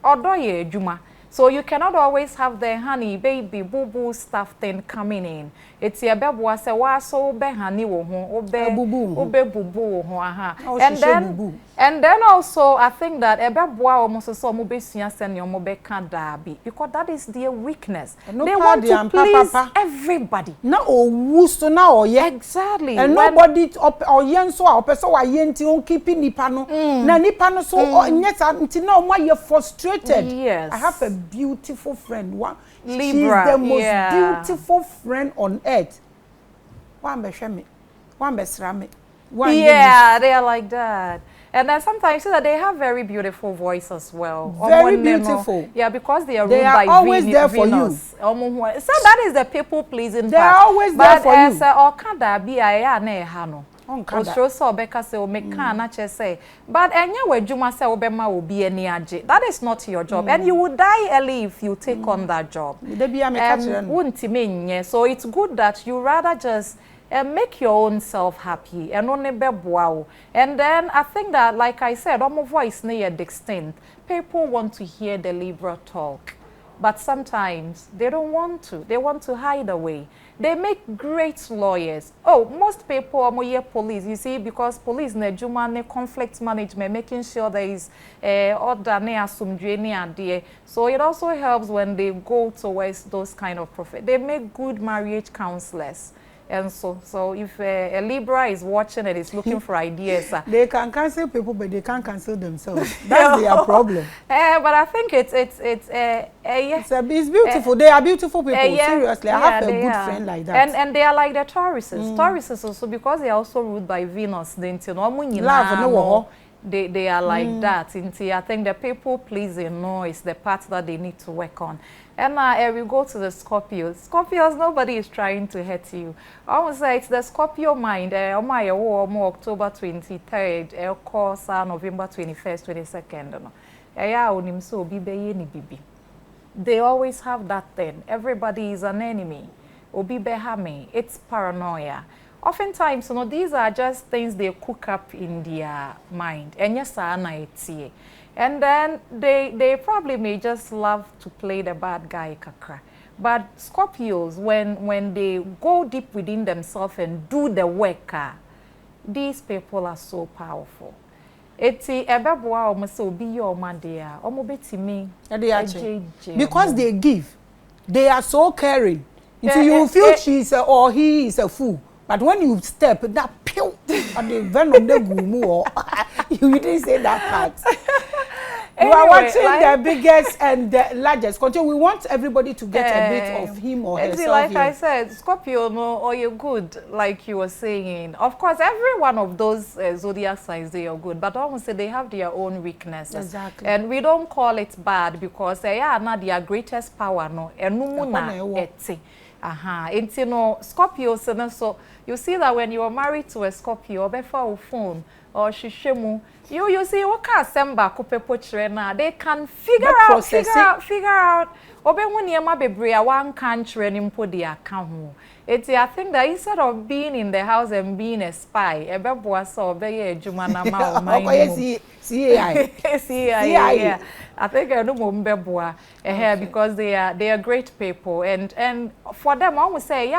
Odo Juma. So you cannot always have the honey, baby, boo-boo stuff thing coming in. It's your bebo say wa so be honey wo ho, obe boo-boo aha. And then And then also, I think that ebeboa almost so mobesua send your mobeka dabi because that is their weakness. No they want to please everybody. Na owu so na oye. Exactly. And nobody up or yen so a person wa yenti on keeping nipa no. Na nipa no so nyesa nti na omo ye frustrated. Yes. I have a beautiful friend. One Libra. She's the most beautiful friend on earth. One be shame. One be srame. Yeah, they are like that. And then sometimes you see that they have very beautiful voice as well. Very beautiful. Yeah, because they are ruled by always there for Venus. You. So that is the people pleasing part. They are always there for you. But Okada be a na hano. Osho so beka say o meka na che say. But enya wadwuma say obema obi ani age. That is not your job. And you will die early if you take on that job. So it's good that you rather just make your own self happy and only be wow. And then I think that, like I said, my voice near distinct. People want to hear the Libra talk, but sometimes they don't want to. They want to hide away. They make great lawyers. Oh, most people are here police. You see, because police ne juma ne conflict management, making sure there is order ne asumdwe ne ade. So it also helps when they go towards those kind of profit. They make good marriage counselors. And so if a Libra is watching and is looking for ideas, they can cancel people, but they can't cancel themselves. That's their problem. But I think it's beautiful. They are beautiful people. Seriously, I have a good friend like that. And they are like the Tauruses. Tauruses also, because they are also ruled by Venus. They are like that. I think the people pleasing is the part that they need to work on. And we go to the Scorpios. Scorpios, nobody is trying to hurt you. I would say it's the Scorpio mind. October 23rd, November 21st, 22nd. They always have that thing. Everybody is an enemy. It's paranoia. Oftentimes, these are just things they cook up in their mind. And yes, and then they probably may just love to play the bad guy kakra. But Scorpios, when they go deep within themselves and do the work, these people are so powerful. Because they give. They are so caring. You feel she's or he is a fool. But when you step, that pew, and the venom de gumu, you didn't say that part. Anyway, you are watching the biggest and the largest. We want everybody to get a bit of him or herself. Like here. I said, Scorpio, or you're good, like you were saying. Of course, every one of those zodiac signs, they are good. But I would say they have their own weaknesses. Exactly. And we don't call it bad because they are not their greatest power. No, Scorpios, so you see that when you are married to a Scorpio, or phone or shishemu, you see what kind of they can figure out. One country and input their account. I think that instead of being in the house and being a spy, CI. I think I know because they are great people, and for them I would say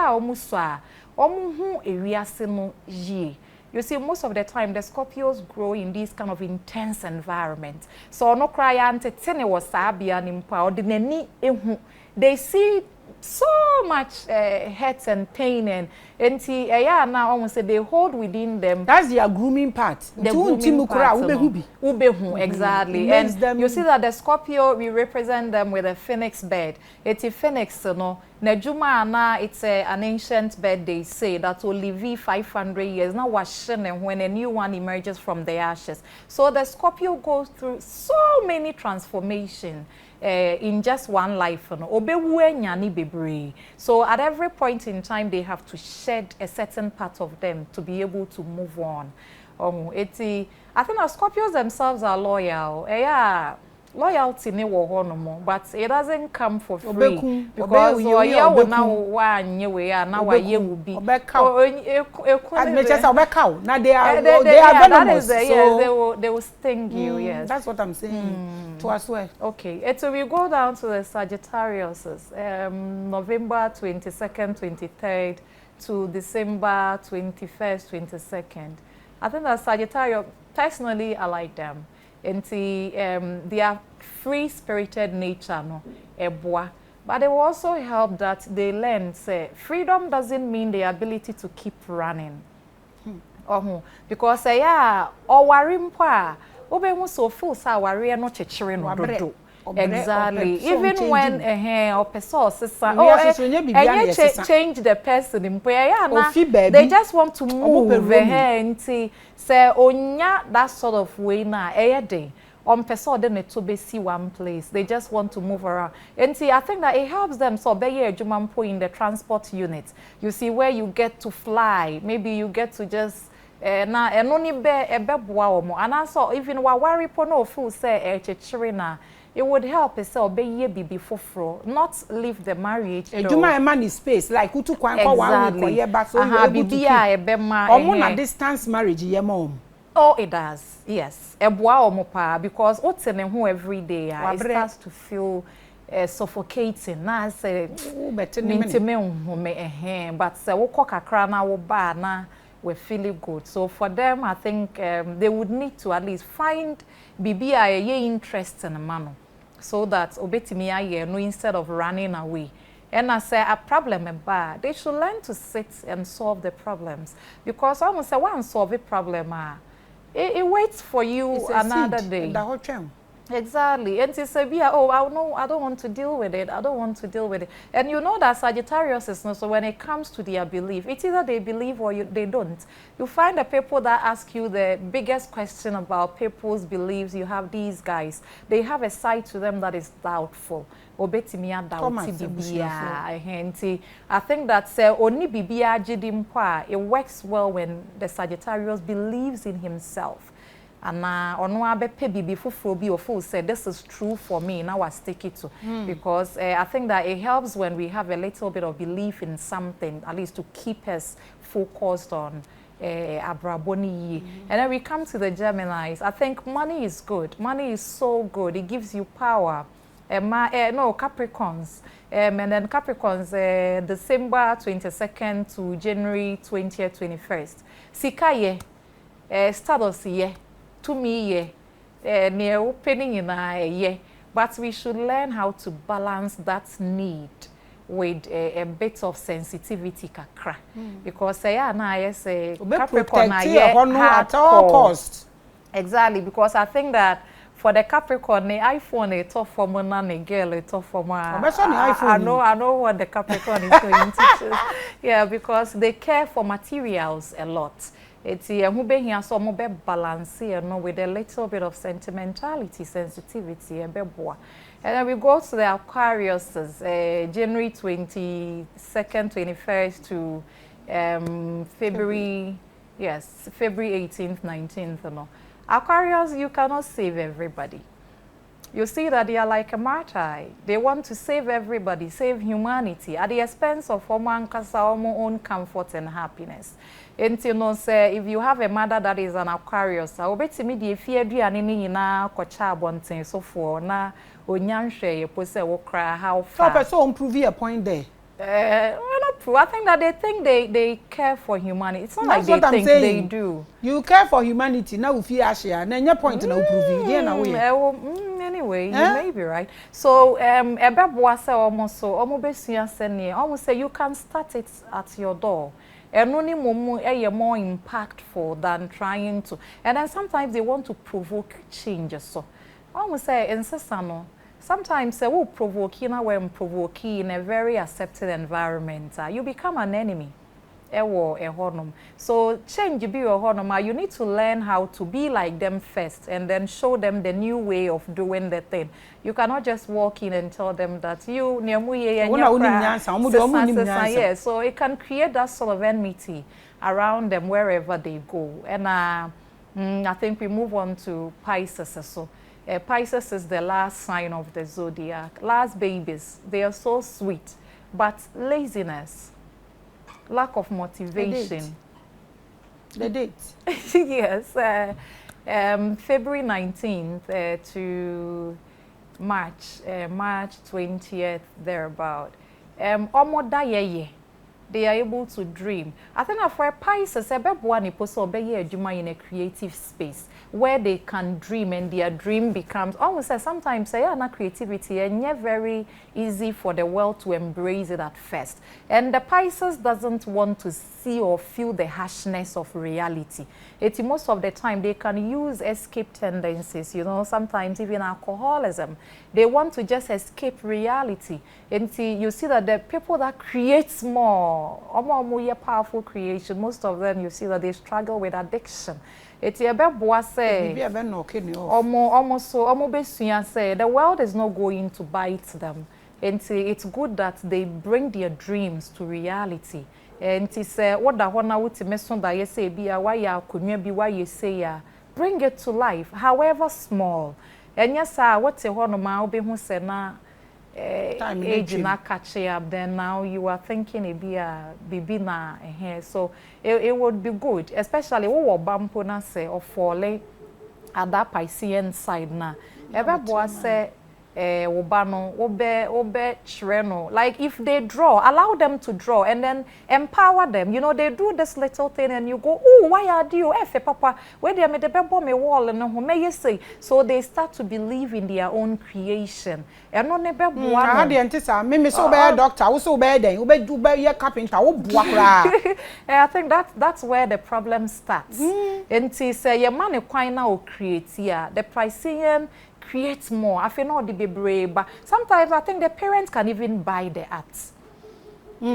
you see, most of the time, the Scorpios grow in these kind of intense environments. So, no cry they see so much hurt and pain and now almost say they hold within them. That's their grooming part. The grooming part. Exactly. And you see that the Scorpio, we represent them with a phoenix bird. It's a phoenix, Nejuma it's an ancient bird, they say, that will live 500 years. Now when a new one emerges from the ashes. So the Scorpio goes through so many transformations. In just one life, so at every point in time they have to shed a certain part of them to be able to move on. I think the Scorpios themselves are loyal. Loyalty ne wo ho no mo, but it doesn't come for free because you now one we are now why will be now they are venomous, so they will sting you. Yes, that's what I'm saying. To us well. Okay, so we go down to the Sagittarius, November 22nd, 23rd to December 21st, 22nd. I think that Sagittarius, personally, I like them. And they are free-spirited nature, no, but they will also help that they learn, say, freedom doesn't mean the ability to keep running. Because, yeah, or worry mpa, obe so full sa worry no chechire no do. Exactly. Even when or person change the person in they just want to move say onya that sort of way na day person then to be see one place. They just want to move around. And see, I think that it helps them so be in the transport unit. You see where you get to fly, maybe you get to just na enoni be ebeboa omo and also even wa worry po no full say chechire na it would help us obey ye bibi foforo, not leave the marriage. Ejuma man is space like utu kwan kwa one week ye back so you able to keep. Omo na distance marriage ye mom. Oh, it does. Yes. Eboa omo pa because what's in who every day it starts to feel suffocating. Na say but say wo kokakra na wo ba na we feeling good. So for them, I think they would need to at least find BBI interest in a man, so that obetimi aye no instead of running away. And I say a problem is bad. They should learn to sit and solve the problems because almost say one solve a problem, it waits for you another day. Exactly. And to say, oh, I don't want to deal with it. I don't want to deal with it. And you know that Sagittarius is not, so when it comes to their belief, it's either they believe or they don't. You find the people that ask you the biggest question about people's beliefs, you have these guys. They have a side to them that is doubtful. I think that only it works well when the Sagittarius believes in himself. And ono abepe bibi fufuro bi ofo said this is true for me, now I stick it to because I think that it helps when we have a little bit of belief in something, at least to keep us focused on abraboni. And then we come to the Geminis. I think money is good. Money is so good. It gives you power. No, Capricorns. And then Capricorns, December 22nd to January 20th, 21st. Sika ye, status ye. To me, near opening in a but we should learn how to balance that need with a bit of sensitivity kakra because say Capricorn at all cost. Exactly, because I think that for the Capricorn, the iPhone is tough for man and a girl is tough for man. I know what the Capricorn is going to choose. Yeah, because they care for materials a lot. It's who be here so mo be balance with a little bit of sentimentality, sensitivity, and then we go to the Aquarius, January 22nd, 21st to February 18th, 19th. No. Aquarius, you cannot save everybody. You see that they are like a martyr. They want to save everybody, save humanity at the expense of own comfort and happiness. And you know, say if you have a mother that is an Aquarius, I will bet me the fear do any na kocha bonten so for na onyanshe ye pose wo cry how far. So improve your point there. Not true. I think that they think they care for humanity. It's not like they think they do. You care for humanity now if you share. Then your point na improve here na way. Anyway, you may be right. So ebeboa say almost so omobesua say almost say you can start it at your door. And only more impactful than trying to. And then sometimes they want to provoke change. So I almost say incessano. Sometimes they will provoke when provoking in a very accepted environment. You become an enemy. So change be your honor. You need to learn how to be like them first and then show them the new way of doing the thing. You cannot just walk in and tell them that you yeah, so it can create that sort of enmity around them wherever they go. And I think we move on to Pisces. So Pisces is the last sign of the zodiac. Last babies, they are so sweet, but laziness, lack of motivation. The date. Yes, February 19th to March 20th, thereabout. they are able to dream. I think for Pisces, in a creative space where they can dream and their dream becomes almost sometimes creativity and yet very easy for the world to embrace it at first. And the Pisces doesn't want to see or feel the harshness of reality. Most of the time they can use escape tendencies, you know, sometimes even alcoholism. They want to just escape reality. And you see that the people that create more powerful creation, most of them you see that they struggle with addiction. It's the world is not going to bite them. And it's good that they bring their dreams to reality. And it's what the one out to mess on that you say be a why you say bring it to life, however small. And yes, what's a one of my be who said na age na catch up, then now you are thinking it be a baby na here. So it would be good, especially what Bampona say or falling at that Piscean side na. Ever boy say obano obe chireno, like if they draw, allow them to draw and then empower them. You know, they do this little thing and you go, oh, why are you papa where they made the bebo me wall and home may you say, so they start to believe in their own creation and no never one I had the me so bad doctor also bad then ube do be carpenter I think that's where the problem starts. And say your man quite now create here the Piscean create more. I feel not the baby, but sometimes I think the parents can even buy the arts. Are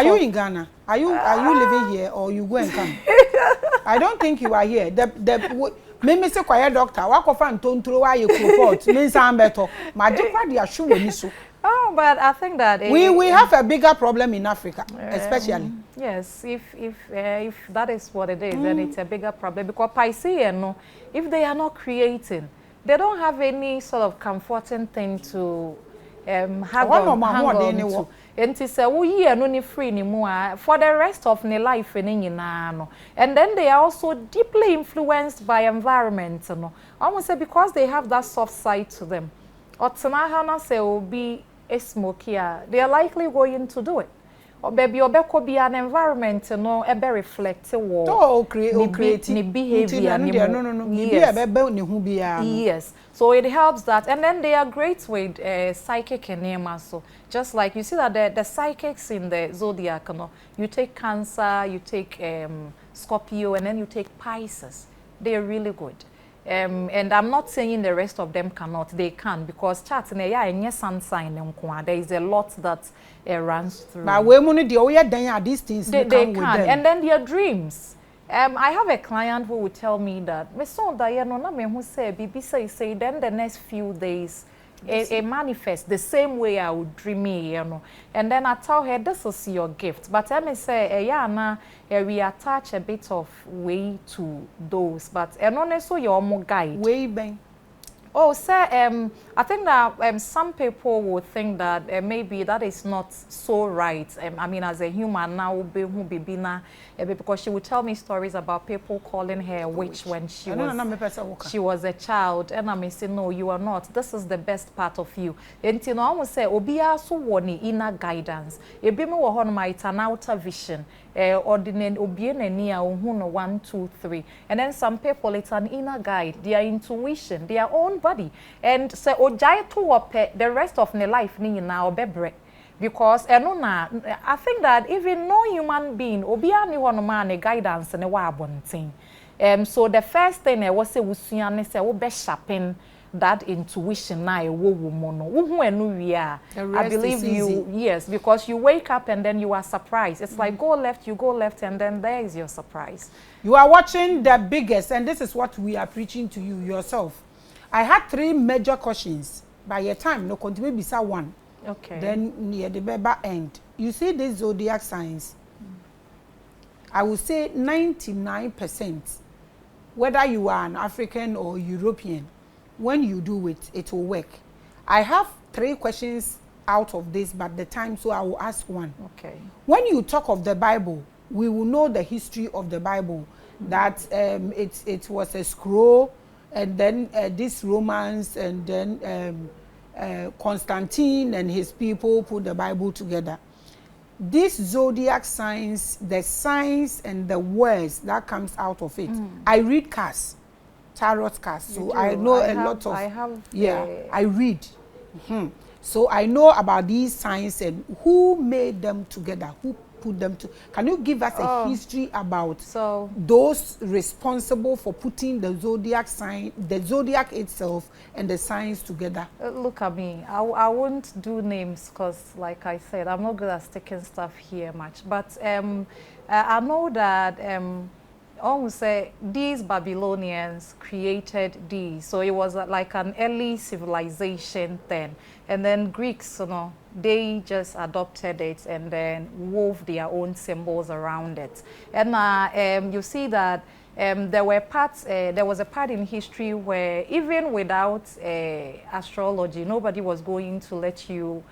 you in Ghana? Are you living here or you go and come? I don't think you are here. Me say quiet doctor. Wa ko fan tontro wa ye report. Me say better. Ma je kwa dia shu woni so. Oh, but I think that we have a bigger problem in Africa, especially. Yes, if that is what it is, then it's a bigger problem because Piscean, if they are not creating, they don't have any sort of comforting thing to hang on to. And to say, oh, yeah, no ni free anymore for the rest of their life and then they are also deeply influenced by environment. Almost say because they have that soft side to them. Or Tanahana say will be a smoky, they are likely going to do it. Or baby or beko be an environment no ebe reflect war creative behavior. No. Yes. So it helps that, and then they are great with psychic and so just like you see that the psychics in the Zodiac, you take Cancer, you take Scorpio, and then you take Pisces. They are really good. And I'm not saying the rest of them cannot. They can because charts and sun sign there is a lot that runs through. But when these things they can. And then their dreams. I have a client who would tell me that me son Diana na me who say bibi say then the next few days it manifests the same way I would dream it, you know. And then I tell her this is your gift. But I may say we attach a bit of way to those. But and also your more guide. Way bang. Oh, sir, I think that some people will think that maybe that is not so right. I mean, as a human now, because she would tell me stories about people calling her a witch when she was a child. And I may say, no, you are not. This is the best part of you. And you know, I would say, Obia so woni inner guidance. It's an outer vision. Ordinary obienenia 1, 2, 3. And then some people it's an inner guide, their intuition, their own body. And so ojai to the rest of their life ni na obebre. Because I think that even no human being obia ni one man a guidance and a wabonting. So the first thing I was say usuane say obe sharpen that intuition na I believe you yes, because you wake up and then you are surprised. It's like go left and then there is your surprise. You are watching The Biggest, and this is what we are preaching to you yourself. I had 3 major questions. By your time no continue beside one. Okay. Then near the baby end. You see this zodiac signs. I would say 99%, whether you are an African or European, when you do it, it will work. I have 3 questions out of this, but the time, so I will ask one. Okay. When you talk of the Bible, we will know the history of the Bible, that it was a scroll, and then this Romans, and then Constantine and his people put the Bible together. this zodiac signs, the signs and the words that comes out of it. I read cards, tarot cards, so I know a lot of. I read. So I know about these signs and who made them together, who put them to. Can you give us a history about those responsible for putting the zodiac sign, the zodiac itself, and the signs together? Look at me. I won't do names because, like I said, I'm not good at sticking stuff here much. But I know that almost say these Babylonians created these, so it was like an early civilization then, and then Greeks, you know, they just adopted it and then wove their own symbols around it. And you see that there was a part in history where even without astrology, nobody was going to let you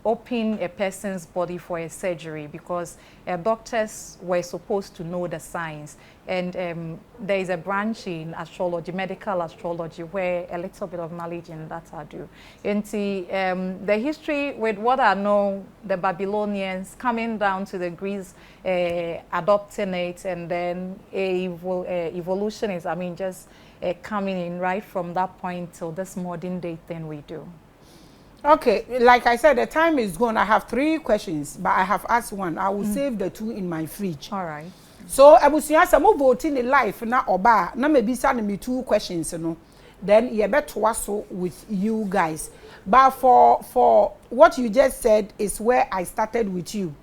open a person's body for a surgery because doctors were supposed to know the signs. And there is a branch in astrology, medical astrology, where a little bit of knowledge in that I do. And the history with what I know, the Babylonians coming down to the Greeks, adopting it, and then evolution is, I mean, just coming in right from that point till this modern day thing we do. Okay, like I said, the time is gone. I have 3 questions, but I have asked one. I will save the 2 in my fridge. All right. So, Abusia, some of voting in life na oba na maybe send me 2 questions, you know. Then you better wrestle with you guys. But for what you just said is where I started with you.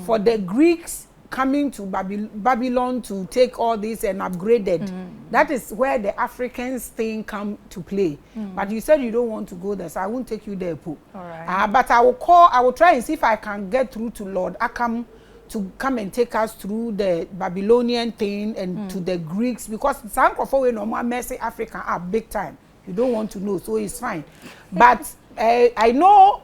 For the Greeks coming to Babylon to take all this and upgraded. That is where the Africans thing come to play. But you said you don't want to go there, so I won't take you there, Pooh. All right. But I will try and see if I can get through to Lord Akam to come and take us through the Babylonian thing and to the Greeks, because some of we no more messy African are big time. You don't want to know, so it's fine. But I know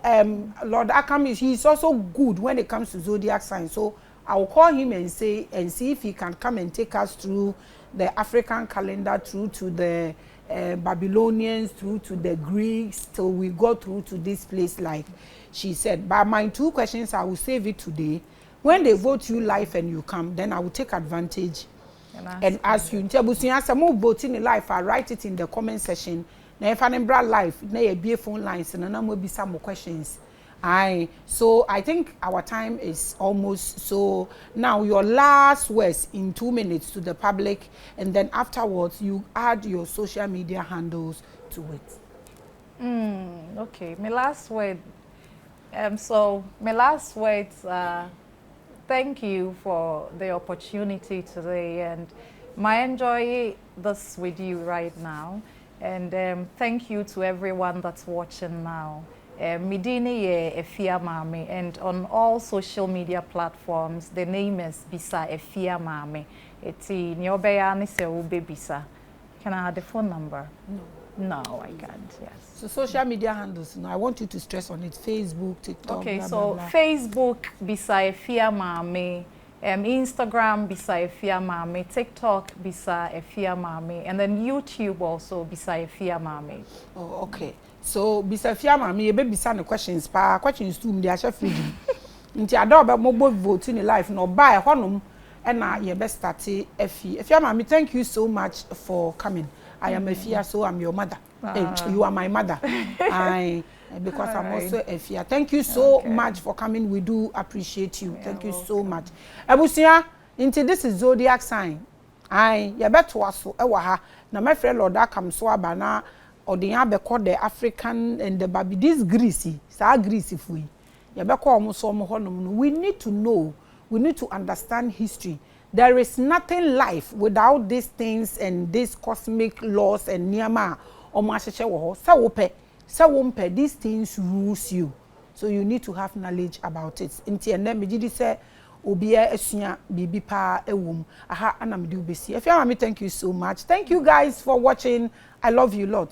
Lord Akam he's also good when it comes to zodiac signs. So I will call him and see if he can come and take us through the African calendar, through to the Babylonians, through to the Greeks, till we go through to this place, like she said. But my 2 questions, I will save it today. When they vote you live and you come, then I will take advantage and ask you. Some voting in live, I write it in the comment section. Now, if I'm live, now be phone lines, and then will be some more questions. So I think our time is almost, so now your last words in 2 minutes to the public, and then afterwards you add your social media handles to it. Okay, my last word. So my last words are thank you for the opportunity today, and I enjoy this with you right now, and thank you to everyone that's watching now. Midini Efia Maame, and on all social media platforms, the name is Bisa Efia Maame. It's in Yobeya Nise Ube Bisa. Can I have the phone number? No, I can't. Yes. So social media handles. No, I want you to stress on it. Facebook, TikTok. Okay, blah, so blah, blah. Facebook Bisa Efia Maame, Instagram Bisa Efia Maame, TikTok Bisa Efia Maame, and then YouTube also Bisa Efia Maame. Oh, okay. So Bisa Efia Maame, you be bisa no questions pa questions to me dey share freedom. Nti adoba mobile vote in life no buy honum and na you be start Efia Maame. Thank you so much for coming. I am Efia, so I'm your mother. You are my mother. Because I'm also Efia. Thank you so much for coming. We do appreciate you. Thank you so much. Abusia, into this is zodiac sign. You better also ewa na my friend Lord Akam so abana or the called the African and the baby this greasy. Sa greasy fui. You better call so we need to know. We need to understand history. There is nothing life without these things and these cosmic laws and niyama or masheche wo sa wompe these things rules you, so you need to have knowledge about it. Inti ene me gidi se obia esua bibi pa ewom aha ana me di obesi. Efia Maame, thank you so much. Thank you guys for watching. I love you lot.